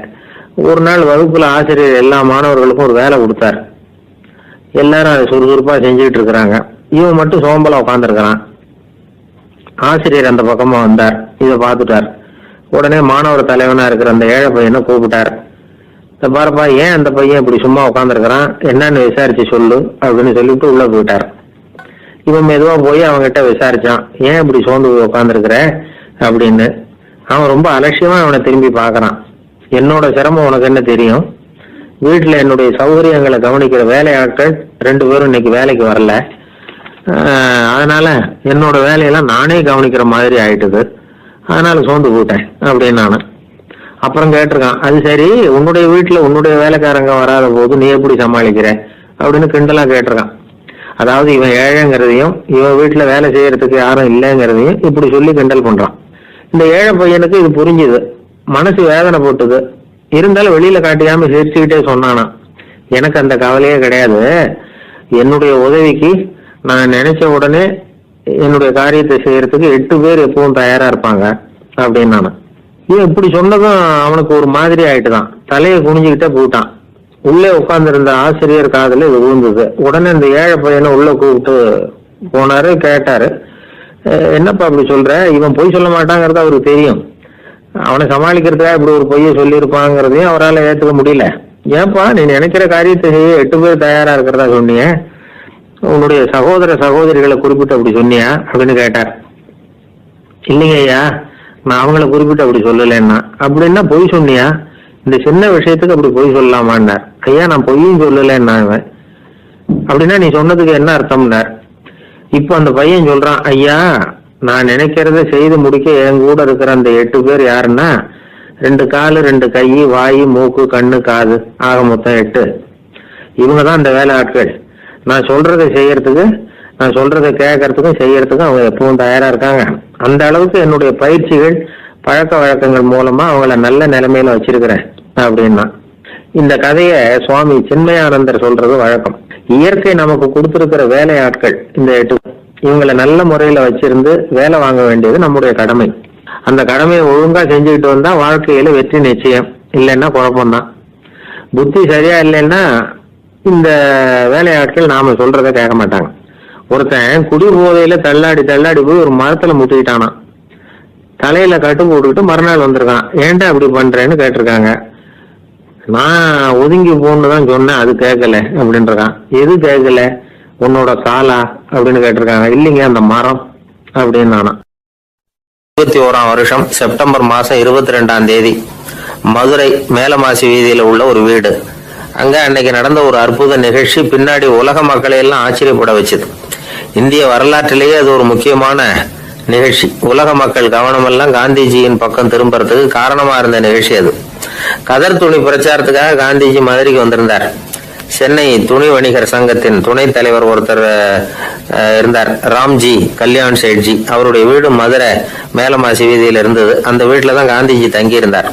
A: ஒரு நாள் வகுப்புல ஆசிரியர் எல்லா மாணவர்களுக்கும் ஒரு வேலை கொடுத்தார். எல்லாரும் அதை சுறுசுறுப்பா செஞ்சுக்கிட்டு இருக்கிறாங்க. இவன் மட்டும் சோம்பலா உட்காந்துருக்கிறான். ஆசிரியர் அந்த பக்கமா வந்தார், இதை பார்த்துட்டார். உடனே மாணவர் தலைவனா இருக்கிற அந்த ஏழை பையனை கூப்பிட்டார். இந்த பாருப்பா, ஏன் அந்த பையன் இப்படி சும்மா உட்காந்துருக்கிறான், என்னன்னு விசாரிச்சு சொல்லு அப்படின்னு சொல்லிட்டு உள்ள போயிட்டார். இவன் மெதுவா போய் அவன்கிட்ட விசாரிச்சான், ஏன் இப்படி சோர்ந்து போய் உட்காந்துருக்கிற அப்படின்னு. அவன் ரொம்ப அலட்சியமா அவனை திரும்பி பாக்குறான். என்னோட சிரமம் உனக்கு என்ன தெரியும், வீட்டுல என்னுடைய சௌகரியங்களை கவனிக்கிற வேலையாட்கள் 2 பேரும் இன்னைக்கு வேலைக்கு வரல, அதனால என்னோட வேலையெல்லாம் நானே கவனிக்கிற மாதிரி ஆயிட்டுது, அதனால சோர்ந்து போயிட்டேன் அப்படின்னு நானு. அப்புறம் கேட்டிருக்கான், அது சரி, உன்னுடைய வீட்டுல உன்னுடைய வேலைக்காரங்க வராத போது நீ எப்படி சமாளிக்கிற அப்படின்னு கிண்டலா கேட்டிருக்கான். அதாவது இவன் ஏழைங்கிறதையும் இவன் வீட்டுல வேலை செய்யறதுக்கு யாரும் இல்லைங்கிறதையும் இப்படி சொல்லி கிண்டல் பண்றான். இந்த ஏழை பையனுக்கு இது புரிஞ்சுது, மனசு வேதனை போட்டுது. இருந்தாலும் வெளியில காட்டியாம சிரிச்சுக்கிட்டே சொன்னானா, எனக்கு அந்த கவலையே கிடையாது, என்னுடைய உதவிக்கு நான் நினைச்ச உடனே என்னுடைய காரியத்தை செய்யறதுக்கு 8 பேர் எப்பவும் தயாரா இருப்பாங்க அப்படின்னு நானு. இவன் இப்படி சொன்னதும் அவனுக்கு ஒரு மாதிரி ஆயிட்டுதான், தலையை குனிஞ்சுக்கிட்டே போயிட்டான். உள்ளே உட்கார்ந்துருந்த ஆசிரியர் காதுல இது விழுந்தது. உடனே இந்த ஏழை பையனை உள்ள கூப்பிட்டு போனாரு, கேட்டாரு, என்னப்பா அப்படி சொல்ற, இவன் பொய் சொல்ல மாட்டாங்கிறது அவருக்கு தெரியும், அவனை சமாளிக்கிறதுக்காக இப்படி ஒரு பொய்யை சொல்லியிருப்பாங்கிறதையும் அவரால் ஏற்றுக்க முடியல. ஏன்பா நீ நினைக்கிற காரியத்தை செய்ய 8 பேர் தயாரா இருக்கிறதா சொன்னிய, உன்னுடைய சகோதர சகோதரிகளை குறிப்பிட்டு அப்படி சொன்னியா அப்படின்னு கேட்டார். இல்லைங்க ஐயா, நான் அவங்கள குறிப்பிட்டு அப்படி சொல்லலைன்னா. அப்படின்னா பொய் சொன்னியா, இந்த சின்ன விஷயத்துக்கு அப்படி பொய் சொல்லலாமான்னார். ஐயா நான் பொய்யும் சொல்லலைன்னா. அப்படின்னா நீ சொன்னதுக்கு என்ன அர்த்தம்னார். இப்போ அந்த பையன் சொல்றான், ஐயா நான் நினைக்கிறத செய்து முடிக்க என் கூட இருக்கிற அந்த 8 பேர் யாருன்னா, 2 காலு 2 கை, வாய், மூக்கு, கண்ணு, காது, ஆக மொத்தம் 8. இவங்கதான் அந்த வேலை ஆட்கள். நான் சொல்றதை செய்யறதுக்கு, நான் சொல்றதை கேட்கறதுக்கும் செய்யறதுக்கும் அவங்க எப்பவும் தயாரா இருக்காங்க. அந்த அளவுக்கு என்னுடைய பயிற்சிகள் பழக்க வழக்கங்கள் மூலமா அவங்கள நல்ல நிலைமையில வச்சிருக்கிறேன் அப்படின்னா. இந்த கதையை சுவாமி சின்மயானந்தர் சொல்றது வழக்கம். இயற்கை நமக்கு கொடுத்திருக்கிற வேலை ஆட்கள் இந்த 8, இவங்களை நல்ல முறையில வச்சிருந்து வேலை வாங்க வேண்டியது நம்முடைய கடமை. அந்த கடமையை ஒழுங்கா செஞ்சுக்கிட்டு வந்தா வாழ்க்கையில வெற்றி நிச்சயம், இல்லைன்னா குழப்பம்தான். புத்தி சரியா இல்லைன்னா இந்த வேலையாட்கள் நாம சொல்றத கேட்க மாட்டாங்க. ஒருத்தன் குடி போதையில தள்ளாடி தள்ளாடி போய் ஒரு மரத்துல முட்டிக்கிட்டானா, தலையில கட்டு போட்டுக்கிட்டு மறுநாள் வந்திருக்கான். ஏன்டா அப்படி பண்றேன்னு கேட்டிருக்காங்க. நான் ஒதுங்கி போன்னு தான் சொன்னேன், அது கேட்கல அப்படின்றான். எது கேட்கல, உன்னோட காலா அப்படின்னு கேட்டிருக்காங்க. இல்லைங்க அந்த மரம் அப்படின்னு நானா. 21ஆம் வருஷம் செப்டம்பர் மாசம் 22ஆம் தேதி மதுரை மேலமாசி வீதியில உள்ள ஒரு வீடு. அங்க அன்னைக்கு நடந்த ஒரு அற்புத நிகழ்ச்சி பின்னாடி உலக மக்களை எல்லாம் ஆச்சரியப்பட வச்சது. இந்திய வரலாற்றிலேயே அது ஒரு முக்கியமான நிகழ்ச்சி. உலக மக்கள் கவனமெல்லாம் காந்திஜியின் பக்கம் திரும்புறதுக்கு காரணமா இருந்த நிகழ்ச்சி அது. கதர் துணி பிரச்சாரத்துக்காக காந்திஜி மதுரைக்கு வந்திருந்தார். சென்னை துணி வணிகர் சங்கத்தின் துணைத் தலைவர் ஒருத்தர் இருந்தார், ராம்ஜி கல்யாண் சேட்ஜி. அவருடைய வீடு மதுரை மேலமாசி வீதியில் இருந்தது. அந்த வீட்டில தான் காந்திஜி தங்கி இருந்தார்.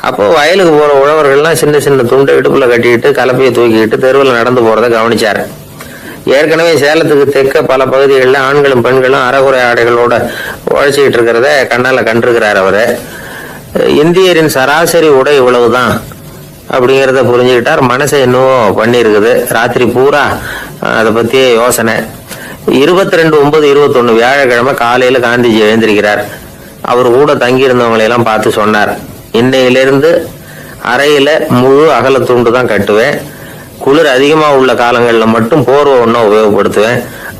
B: அப்போ வயலுக்கு போற உழவர்கள்லாம் சின்ன சின்ன துண்டை இடுப்புல கட்டிக்கிட்டு கலப்பையை தூக்கிக்கிட்டு தெருவில் நடந்து போறதை கவனிச்சாரு. ஏற்கனவே சேலத்துக்கு தெற்க பல பகுதிகளில் ஆண்களும் பெண்களும் அறகுறை ஆடைகளோட உழைச்சிக்கிட்டு இருக்கிறத கண்ணால கண்டிருக்கிறார் அவரு. இந்தியரின் சராசரி உடை இவ்வளவுதான் அப்படிங்கிறத புரிஞ்சுக்கிட்டார். மனசை என்னவோ பண்ணியிருக்குது. ராத்திரி பூரா அதை பத்தியே யோசனை. 22/9/21 வியாழக்கிழமை காலையில காந்திஜி எழுந்திருக்கிறார். அவர் கூட தங்கியிருந்தவங்களையெல்லாம் பார்த்து சொன்னார், இன்னையிலிருந்து அறையில முழு அகல துண்டு தான் கட்டுவேன். குளிர் அதிகமா உள்ள காலங்களில் மட்டும் போர்வை ஒன்றும் உபயோகப்படுத்துவேன்.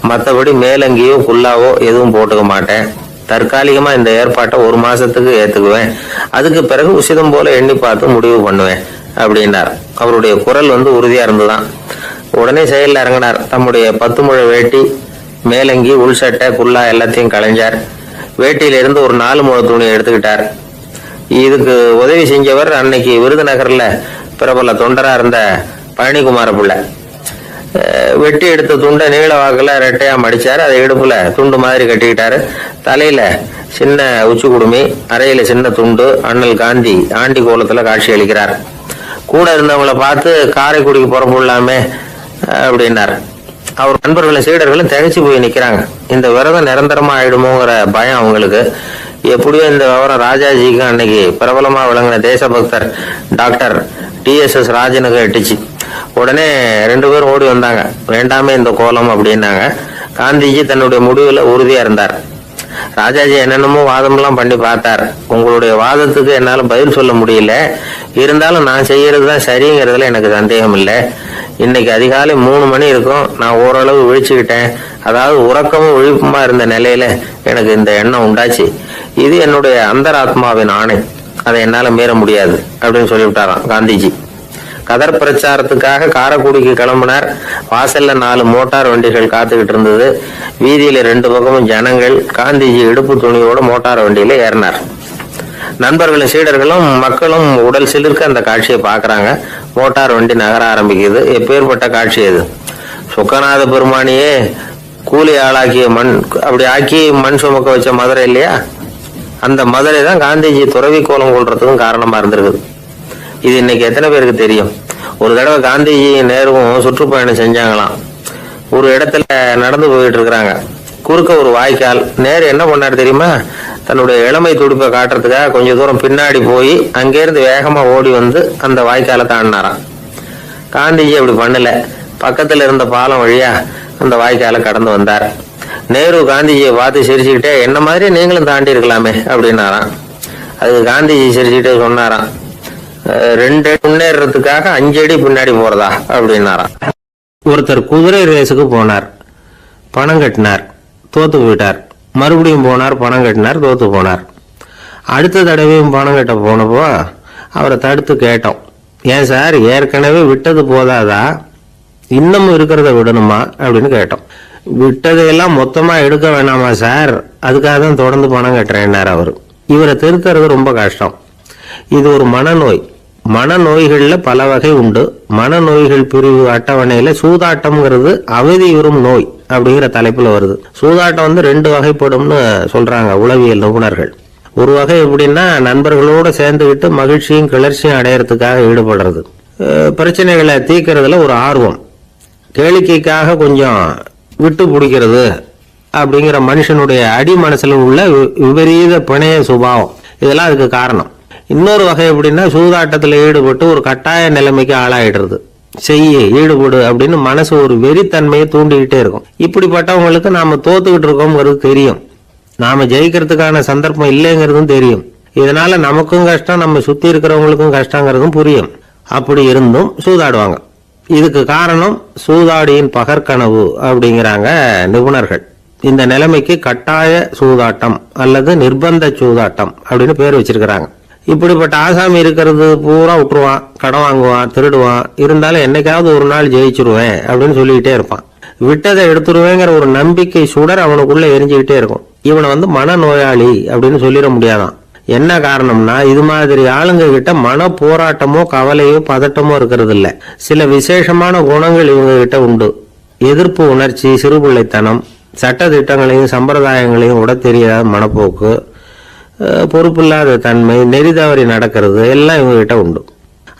B: மற்றபடி மேலங்கியோ குல்லாவோ எதுவும் போட்டுக்க மாட்டேன். தற்காலிகமா இந்த ஏற்பாட்டை 1 மாசத்துக்கு ஏத்துக்குவேன். அதுக்கு பிறகு உசிதம் போல எண்ணி பார்த்து முடிவு பண்ணுவேன் அப்படின்னார். அவருடைய குரல் உறுதியா இருந்துதான். உடனே செயலில் இறங்கினார். தம்முடைய 10 முழ வேட்டி, மேலங்கி, உள் சட்டை, குல்லா எல்லாத்தையும் களைஞ்சார். வேட்டியில இருந்து ஒரு 4 முழ துணியை எடுத்துக்கிட்டார். இதுக்கு உதவி செஞ்சவர் அன்னைக்கு விருதுநகர்ல பிரபல தொண்டரா இருந்த பழனிக்குமார பிள்ளை. வெட்டி எடுத்த துண்டை நீள வாக்குல ரெட்டையா மடிச்சாரு. அதை இடுப்புல துண்டு மாதிரி கட்டிக்கிட்டாரு. தலையில சின்ன உச்சி குடுமி, அறையில சின்ன துண்டு. அண்ணல் காந்தி ஆண்டி கோலத்துல காட்சி அளிக்கிறார். கூட இருந்தவங்களை பார்த்து காரைக்குடிக்கு புறப்படலாமே அப்படின்னார். அவர் நண்பர்களும் சீடர்களும் திகைச்சு போய் நிக்கிறாங்க. இந்த விரதம் நிரந்தரமா ஆயிடுமோங்கிற பயம் அவங்களுக்கு. எப்படியோ இந்த விவரம் ராஜாஜிக்கு அன்னைக்கு பிரபலமா விளங்கின தேசபக்தர் டாக்டர் TSS ராஜனுக்கு எட்டுச்சு. உடனே 2 பேரும் ஓடி வந்தாங்க. வேண்டாமே இந்த கோலம் அப்படின்னாங்க. காந்திஜி தன்னுடைய முடிவுல உறுதியா இருந்தார். ராஜாஜி என்னென்னமோ வாதம்லாம் பண்ணி பார்த்தார். உங்களுடைய வாதத்துக்கு என்னால பதில் சொல்ல முடியல, இருந்தாலும் நான் செய்யறதுதான் சரிங்கிறதுல எனக்கு சந்தேகம் இல்லை. இன்னைக்கு அதிகாலை 3 மணி இருக்கும். நான் ஓரளவு விழிச்சுக்கிட்டேன். அதாவது உறக்கமும் விழிப்புமா இருந்த நிலையில எனக்கு இந்த எண்ணம் உண்டாச்சு. இது என்னுடைய அந்தராத்மாவின் ஆணை, அதை என்னால மீற முடியாது அப்படின்னு சொல்லிவிட்டாராம் காந்திஜி. கதர் பிரச்சாரத்துக்காக காரைக்குடிக்கு கிளம்பினார். வாசல்ல 4 மோட்டார் வண்டிகள் காத்துக்கிட்டு இருந்தது. வீதியில 2 பக்கமும் ஜனங்கள். காந்திஜி இடுப்பு துணியோட மோட்டார் வண்டியில ஏறினார். நண்பர்களும் சீடர்களும் மக்களும் உடல் சிலிர்க்க அந்த காட்சியை பாக்குறாங்க. மோட்டார் வண்டி நகர ஆரம்பிக்குது. எப்பேற்பட்ட காட்சி அது! சுக்கநாத பெருமானியே கூலி ஆளாக்கிய மண், அப்படி ஆக்கி மண் சுமக்க வச்ச மதுரை இல்லையா, அந்த மதுரை தான் காந்திஜி துறவி கோலம் கொள்றதுக்கும் காரணமா இருந்திருக்குது. இது இன்னைக்கு எத்தனை பேருக்கு தெரியும்? ஒரு தடவை காந்திஜி நேருவும் சுற்றுப்பயணம் செஞ்சாங்களாம். ஒரு இடத்துல நடந்து போயிட்டு இருக்கிறாங்க. குறுக்க ஒரு வாய்க்கால். நேரு என்ன பண்ணாரு தெரியுமா? தன்னுடைய இளமை துடிப்பை காட்டுறதுக்காக கொஞ்சம் தூரம் பின்னாடி போய் அங்கேருந்து வேகமா ஓடி வந்து அந்த வாய்க்காலை தாண்டினாராம். காந்திஜி அப்படி பண்ணல. பக்கத்துல இருந்த பாலம் வழியா அந்த வாய்க்காலை கடந்து வந்தார். நேரு காந்திஜியை பார்த்து சிரிச்சுக்கிட்டே, என்ன மாதிரி நீங்களும் தாண்டி இருக்கலாமே அப்படின்னாராம். அதுக்கு காந்திஜி சிரிச்சுக்கிட்டே சொன்னாராம், 2 அடி முன்னேறதுக்காக 5 அடி பின்னாடி போறதா அப்படின்னாராம்.
A: ஒருத்தர் குதிரை ரேஸுக்கு போனார். பணம் கட்டினார், தோத்து போயிட்டார். மறுபடியும் போனார், பணம் கட்டினார், தோத்து போனார். அடுத்த தடவையும் பணம் கட்ட போனப்போ அவரை தடுத்து கேட்டோம், ஏன் சார் ஏற்கனவே விட்டது போதாதா, இன்னமும் இருக்கிறத விடணுமா அப்படின்னு கேட்டோம். விட்டதையெல்லாம் மொத்தமா எடுக்க வேணாமா சார், அதுக்காக தான் தொடர்ந்து பணம் கட்டுறேன்னார் அவரு. இவரை திருத்துறது ரொம்ப கஷ்டம். இது ஒரு மனநோய். மனநோய்கள்ல பல வகை உண்டு. மனநோய்கள் பிரிவு அட்டவணையில சூதாட்டம்ங்கிறது அவதியுறும் நோய் அப்படிங்கிற தலைப்புல வருது. சூதாட்டம் 2 வகைப்படும்னு சொல்றாங்க உளவியல் நிபுணர்கள். ஒரு வகை எப்படின்னா, நண்பர்களோட சேர்ந்துக்கிட்டு மகிழ்ச்சியும் கிளர்ச்சியும் அடையறதுக்காக ஈடுபடுறது. பிரச்சனைகளை தீர்க்கறதுல ஒரு ஆர்வம். கேளிக்கைக்காக கொஞ்சம் விட்டு பிடிக்கிறது அப்படிங்கிற மனுஷனுடைய அடி மனசுல உள்ள விபரீத பிணைய சுபாவம், இதெல்லாம் அதுக்கு காரணம். இன்னொரு வகை எப்படின்னா, சூதாட்டத்தில் ஈடுபட்டு ஒரு கட்டாய நிலைமைக்கு ஆளாயிடுறது. ஈடுபடு அப்படின்னு மனசு ஒரு வெறித்தன்மையை தூண்டிக்கிட்டே இருக்கும். இப்படிப்பட்டவங்களுக்கு நாம தோத்துக்கிட்டு இருக்கோம்ங்கிறது தெரியும், நாம ஜெயிக்கிறதுக்கான சந்தர்ப்பம் இல்லைங்கிறதும் தெரியும். இதனால நமக்கும் கஷ்டம், நம்ம சுத்தி இருக்கிறவங்களுக்கும் கஷ்டங்கிறதும் புரியும். அப்படி இருந்தும் சூதாடுவாங்க. இதுக்கு காரணம் சூதாடியின் பகற்கனவு அப்படிங்கிறாங்க நிபுணர்கள். இந்த நிலைமைக்கு கட்டாய சூதாட்டம் அல்லது நிர்பந்த சூதாட்டம் அப்படின்னு பேர் வச்சிருக்கிறாங்க. இப்படிப்பட்ட ஆசாமி இருக்கிறது பூரா விட்டுருவான், கடன் வாங்குவான், திருடுவான். இருந்தாலும் என்னைக்காவது ஒரு நாள் ஜெயிச்சிருவேன் அப்படின்னு சொல்லிக்கிட்டே இருப்பான். விட்டதை எடுத்துருவேங்கிற ஒரு நம்பிக்கை சுடர் அவனுக்குள்ள எரிஞ்சுக்கிட்டே இருக்கும். இவனை மனநோயாளி அப்படின்னு சொல்லிட முடியாதான். என்ன காரணம்னா, இது மாதிரி ஆளுங்க கிட்ட மன போராட்டமோ கவலையோ பதட்டமோ இருக்கிறது இல்ல. சில விசேஷமான குணங்கள் இவங்க கிட்ட உண்டு. எதிர்ப்பு உணர்ச்சி, சிறுபிள்ளைத்தனம், சட்ட திட்டங்களையும் சம்பிரதாயங்களையும் உட தெரியாத மனப்போக்கு, பொறுப்பில்லாத தன்மை, நெறி தவறி நடக்கிறது எல்லாம் இவங்ககிட்ட உண்டு.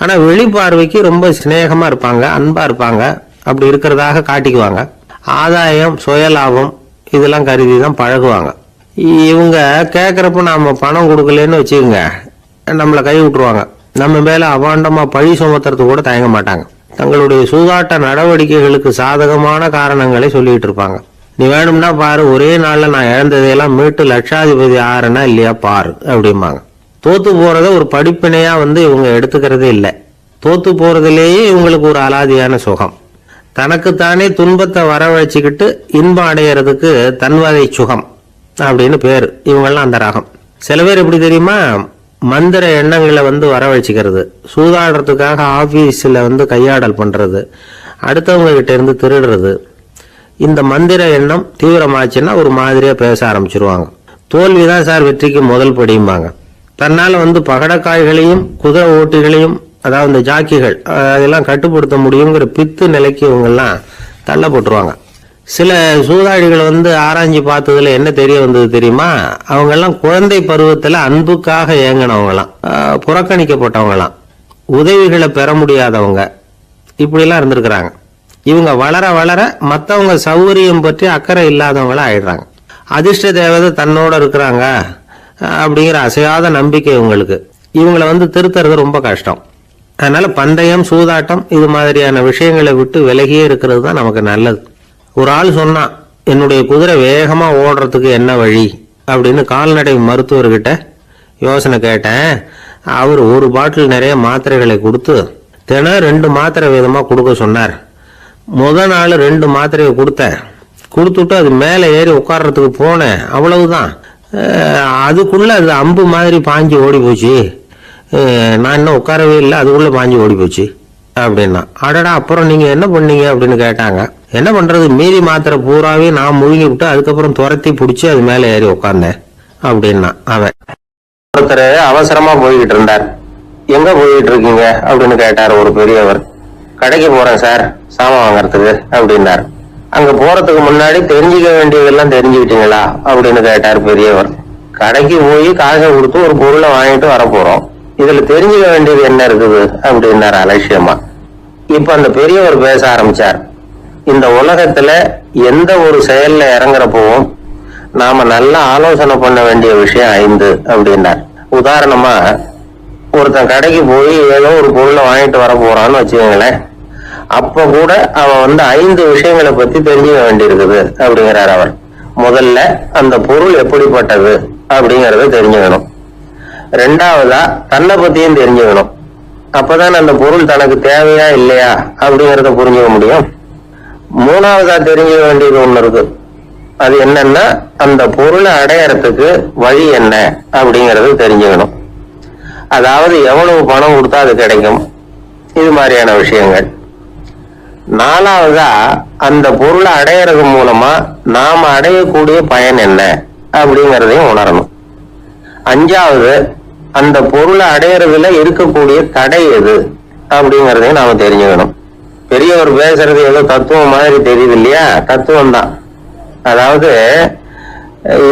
A: ஆனால் வெளிப்பார்வைக்கு ரொம்ப சிநேகமாக இருப்பாங்க, அன்பாக இருப்பாங்க. அப்படி இருக்கிறதாக காட்டிக்குவாங்க. ஆதாயம், சுயலாபம் இதெல்லாம் கருதி தான் பழகுவாங்க. இவங்க கேட்குறப்ப நாம் பணம் கொடுக்கலன்னு வச்சுக்கோங்க, நம்மளை கை விட்டுருவாங்க. நம்ம மேலே அபாண்டமாக பழி சுமத்துறது கூட தயங்க மாட்டாங்க. தங்களுடைய சூதாட்ட நடவடிக்கைகளுக்கு சாதகமான காரணங்களை சொல்லிட்டு இருப்பாங்க. நீ வேணும்னா பாரு, ஒரே நாளில் நான் இழந்ததையெல்லாம் மீட்டு லட்சாதிபதி ஆறனா இல்லையா பாரு அப்படிம்பாங்க. தோத்து போறத ஒரு படிப்பினையா இவங்க எடுத்துக்கிறதே இல்லை. தோத்து போறதுலேயே இவங்களுக்கு ஒரு அலாதியான சுகம். தனக்குத்தானே துன்பத்தை வரவழைச்சிக்கிட்டு இன்பம் அடையிறதுக்கு தன்வதை சுகம் அப்படின்னு பேர். இவங்கெல்லாம் அந்த ரகம். சில பேர் எப்படி தெரியுமா, மந்திர எண்ணங்களை வரவழைச்சிக்கிறது, சூதாடுறதுக்காக ஆபீஸ்ல கையாடல் பண்றது, அடுத்தவங்க கிட்ட இருந்து திருடுறது. இந்த மந்திர எண்ணம் தீவிரமாச்சுன்னா ஒரு மாதிரியா பேச ஆரம்பிச்சிருவாங்க. தோல்விதான் சார் வெற்றிக்கு முதல் படியும்பாங்க. தன்னால பகடக்காய்களையும் குதிரை ஓட்டிகளையும், அதாவது இந்த ஜாக்கிகள், அதெல்லாம் கட்டுப்படுத்த முடியுங்கிற பித்து நிலைக்கு இவங்கெல்லாம் தள்ளப்பட்டுருவாங்க. சில சூதாடிகள் ஆராய்ச்சி பார்த்ததுல என்ன தெரிய வந்தது தெரியுமா, அவங்கெல்லாம் குழந்தை பருவத்தில் அன்புக்காக ஏங்கினவங்களாம், புறக்கணிக்கப்பட்டவங்களாம், உதவிகளை பெற முடியாதவங்க, இப்படிலாம் இருந்திருக்கிறாங்க. இவங்க வளர வளர மற்றவங்க சௌகரியம் பற்றி அக்கறை இல்லாதவங்களா ஆயிடுறாங்க. அதிர்ஷ்ட தேவதை தன்னோட இருக்கிறாங்க அப்படிங்கிற அசையாத நம்பிக்கை இவங்களுக்கு. இவங்களை திருத்துறது ரொம்ப கஷ்டம். அதனால பந்தயம், சூதாட்டம் இது மாதிரியான விஷயங்களை விட்டு விலகியே இருக்கிறது தான் நமக்கு நல்லது. ஒரு ஆள் சொன்னான், என்னுடைய குதிரை வேகமா ஓடுறதுக்கு என்ன வழி அப்படின்னு கால்நடை மருத்துவர்கிட்ட யோசனை கேட்டேன். அவர் ஒரு பாட்டில் நிறைய மாத்திரைகளை கொடுத்து தினம் 2 மாத்திரை விதமா கொடுக்க சொன்னார். முதல் நாள் 2 மாத்திரையை கொடுத்துட்டு அது மேலே ஏறி உட்கார்றதுக்கு போனேன். அவ்வளவுதான். அதுக்குள்ள அது அம்பு மாதிரி பாஞ்சு ஓடி போச்சு. நான் இன்னும் உட்காரவே இல்லை, அதுக்குள்ள பாஞ்சு ஓடி போச்சு அப்படின்னா. அடடா, அப்புறம் நீங்க என்ன பண்ணீங்க அப்படின்னு கேட்டாங்க. என்ன பண்றது, மீதி மாத்திரை பூராவே நான் முழுங்கி விட்டு அதுக்கப்புறம் துரத்தி பிடிச்சி அது மேல ஏறி உட்கார்ந்தேன் அப்படின்னா அவன். ஒருத்தர் அவசரமா போய்கிட்டு இருந்தார். எங்க போயிட்டு இருக்கீங்க அப்படின்னு கேட்டார் ஒரு பெரியவர். கடைக்கு போறேன் சார், சாமான் வாங்கறதுக்கு அப்படின்னாரு. அங்க போறதுக்கு முன்னாடி தெரிஞ்சுக்க வேண்டியதெல்லாம் தெரிஞ்சுக்கிட்டீங்களா அப்படின்னு கேட்டார் பெரியவர். கடைக்கு போய் காசை கொடுத்து ஒரு பொருளை வாங்கிட்டு வர போறோம், இதுல தெரிஞ்சுக்க வேண்டியது என்ன இருக்குது அப்படின்னாரு அலட்சியமா. இப்ப அந்த பெரியவர் பேச ஆரம்பிச்சார். இந்த உலகத்துல எந்த ஒரு செயல்ல இறங்குறப்பவும் நாம நல்லா ஆலோசனை பண்ண வேண்டிய விஷயம் 5 அப்படின்னார். உதாரணமா, ஒருத்தன் கடைக்கு போய் ஏதோ ஒரு பொருளை வாங்கிட்டு வர போறான்னு வச்சுக்கோங்களேன். அப்ப கூட அவன் 5 விஷயங்களை பத்தி தெரிஞ்சுக்க வேண்டியிருக்குது அப்படிங்கிறார் அவர். முதல்ல அந்த பொருள் எப்படிப்பட்டது அப்படிங்கறத தெரிஞ்சுக்கணும். 2வதா தன்னை பத்தியும் தெரிஞ்சுக்கணும். அப்பதான் அந்த பொருள் தனக்கு தேவையா இல்லையா அப்படிங்கறத புரிஞ்சுக்க முடியும். 3வதா தெரிஞ்சுக்க வேண்டியது ஒண்ணு இருக்கு. அது என்னன்னா, அந்த பொருளை அடையறதுக்கு வழி என்ன அப்படிங்கறது தெரிஞ்சுக்கணும். அதாவது எவ்வளவு பணம் கொடுத்தா அது கிடைக்கும், இது மாதிரியான விஷயங்கள். 4வதா அந்த பொருளை அடையறது மூலமா நாம அடையக்கூடிய பயன் என்ன அப்படிங்கறதையும் உணரணும். 5வது அந்த பொருளை அடையறதுல இருக்கக்கூடிய தடை எது அப்படிங்கறதையும் நாம தெரிஞ்சுக்கணும். பெரியவர் பேசுறது ஏதோ தத்துவம் மாதிரி தெரியுது இல்லையா, தத்துவம் தான். அதாவது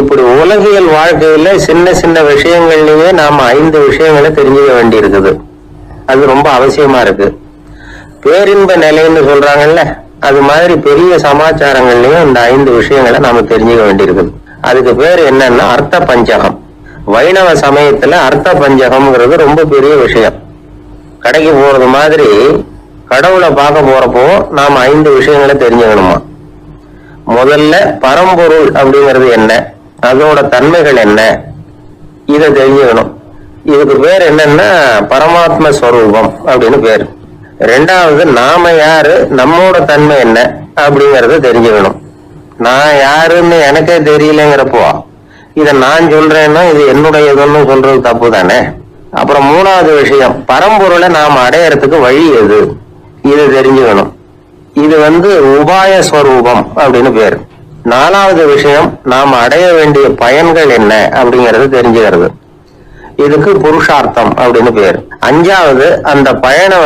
A: இப்படி உலகியல் வாழ்க்கையில சின்ன சின்ன விஷயங்கள்லயே நாம 5 விஷயங்களை தெரிஞ்சுக்க வேண்டி இருக்குது. அது ரொம்ப அவசியமா இருக்கு. பேரின்ப நிலைன்னு சொல்றாங்கல்ல, அது மாதிரி பெரிய சமாச்சாரங்கள்லயும் இந்த 5 விஷயங்களை நாம தெரிஞ்சுக்க வேண்டியிருக்குது. அதுக்கு பேர் என்னன்னா அர்த்த பஞ்சகம். வைணவ சமயத்துல அர்த்த பஞ்சகம்ங்கிறது ரொம்ப பெரிய விஷயம். கடைக்கு போறது மாதிரி கடவுளை பார்க்க போறப்போ நாம 5 விஷயங்களை தெரிஞ்சுக்கணுமா. முதல்ல பரம்பொருள் அப்படிங்கிறது என்ன, அதோட தன்மைகள் என்ன, இதை தெரிஞ்சுக்கணும். இதுக்கு பேர் என்னன்னா பரமாத்ம ஸ்வரூபம் அப்படின்னு பேர். 2வது நாம யாரு, நம்மோட தன்மை என்ன அப்படிங்கறத தெரிஞ்சுக்கணும். நான் யாருன்னு எனக்கே தெரியலங்கிறப்போ இத நான் சொல்றேன்னா இது என்னுடையதுன்னு சொல்றது தப்பு தானே. அப்புறம் 3வது விஷயம், பரம்பொருளை நாம அடையறதுக்கு வழி எது, இது தெரிஞ்சுக்கணும். இது உபாய ஸ்வரூபம் அப்படின்னு பேரு. 4வது விஷயம், நாம அடைய வேண்டிய பயன்கள் என்ன அப்படிங்கறது தெரிஞ்சுக்கிறது. இதுக்கு புருஷார்த்தம் அப்படின்னு பேரு. 5வது அந்த பயனை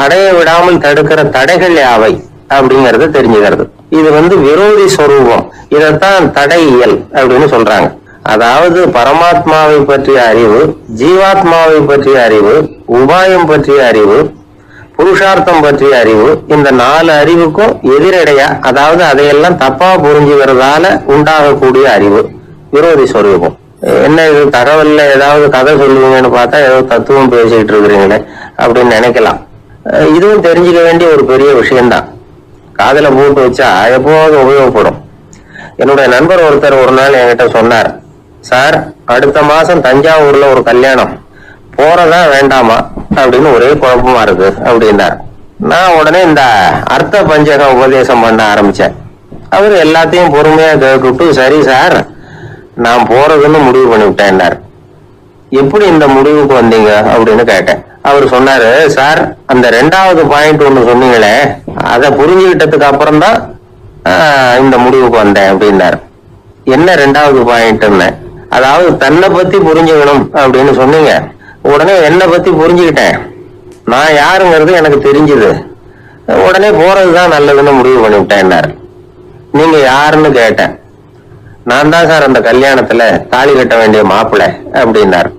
A: அடைய விடாமல் தடுக்கிற தடைகள் யாவை அப்படிங்கறது தெரிஞ்சுக்கிறது. இது விரோதி ஸ்வரூபம், இதத்தான் தடையியல் அப்படின்னு சொல்றாங்க.
B: அதாவது பரமாத்மாவை பற்றிய அறிவு, ஜீவாத்மாவை பற்றிய அறிவு, உபாயம் பற்றிய அறிவு, புருஷார்த்தம் பற்றிய அறிவு, இந்த 4 அறிவுக்கும் எதிரடையா, அதாவது அதையெல்லாம் தப்பா புரிஞ்சுக்கிறதால உண்டாகக்கூடிய அறிவு விரோதி சொரூபம். என்ன இது தகவல்ல ஏதாவது கதை சொல்லுவீங்கன்னு பார்த்தா ஏதோ தத்துவம் பேசிக்கிட்டு இருக்கிறீங்களே அப்படின்னு நினைக்கலாம். இதுவும் தெரிஞ்சுக்க வேண்டிய ஒரு பெரிய விஷயம்தான். காதுல போட்டு வச்சா எப்போதும் உபயோகப்படும். என்னுடைய நண்பர் ஒருத்தர் ஒரு நாள் என்கிட்ட சொன்னார், சார் அடுத்த மாசம் தஞ்சாவூர்ல ஒரு கல்யாணம், போறதா வேண்டாமா அப்படின்னு ஒரே குழப்பமா இருக்கு அப்படின்னார். நான் உடனே இந்த அர்த்த பஞ்சக உபதேசம் பண்ண ஆரம்பிச்சேன். அவர் எல்லாத்தையும் பொறுமையா கேட்டுட்டு, சரி சார் நான் போறதுன்னு முடிவு பண்ணிவிட்டேன்னார். எப்படி இந்த முடிவுக்கு வந்தீங்க அப்படின்னு கேட்டேன். அவர் சொன்னாரு, சார் அந்த 2வது பாயிண்ட் ஒண்ணு சொன்னீங்களே, அதை புரிஞ்சுக்கிட்டதுக்கு அப்புறம் தான் இந்த முடிவுக்கு வந்தேன் அப்படின்னாரு. என்ன 2வது பாயிண்ட்னு? அதாவது தன்னை பத்தி புரிஞ்சுக்கணும் அப்படின்னு சொன்னீங்க. உடனே என்னை பத்தி புரிஞ்சுக்கிட்டேன், நான் யாருங்கிறது எனக்கு தெரிஞ்சுது, உடனே போறதுதான் நல்லதுன்னு முடிவு பண்ணிவிட்டேன்னாரு. நீங்க யாருன்னு கேட்டேன். நான் தான் சார் அந்த கல்யாணத்துல தாலி கட்ட வேண்டிய மாப்பிள்ளை அப்படின்னாரு.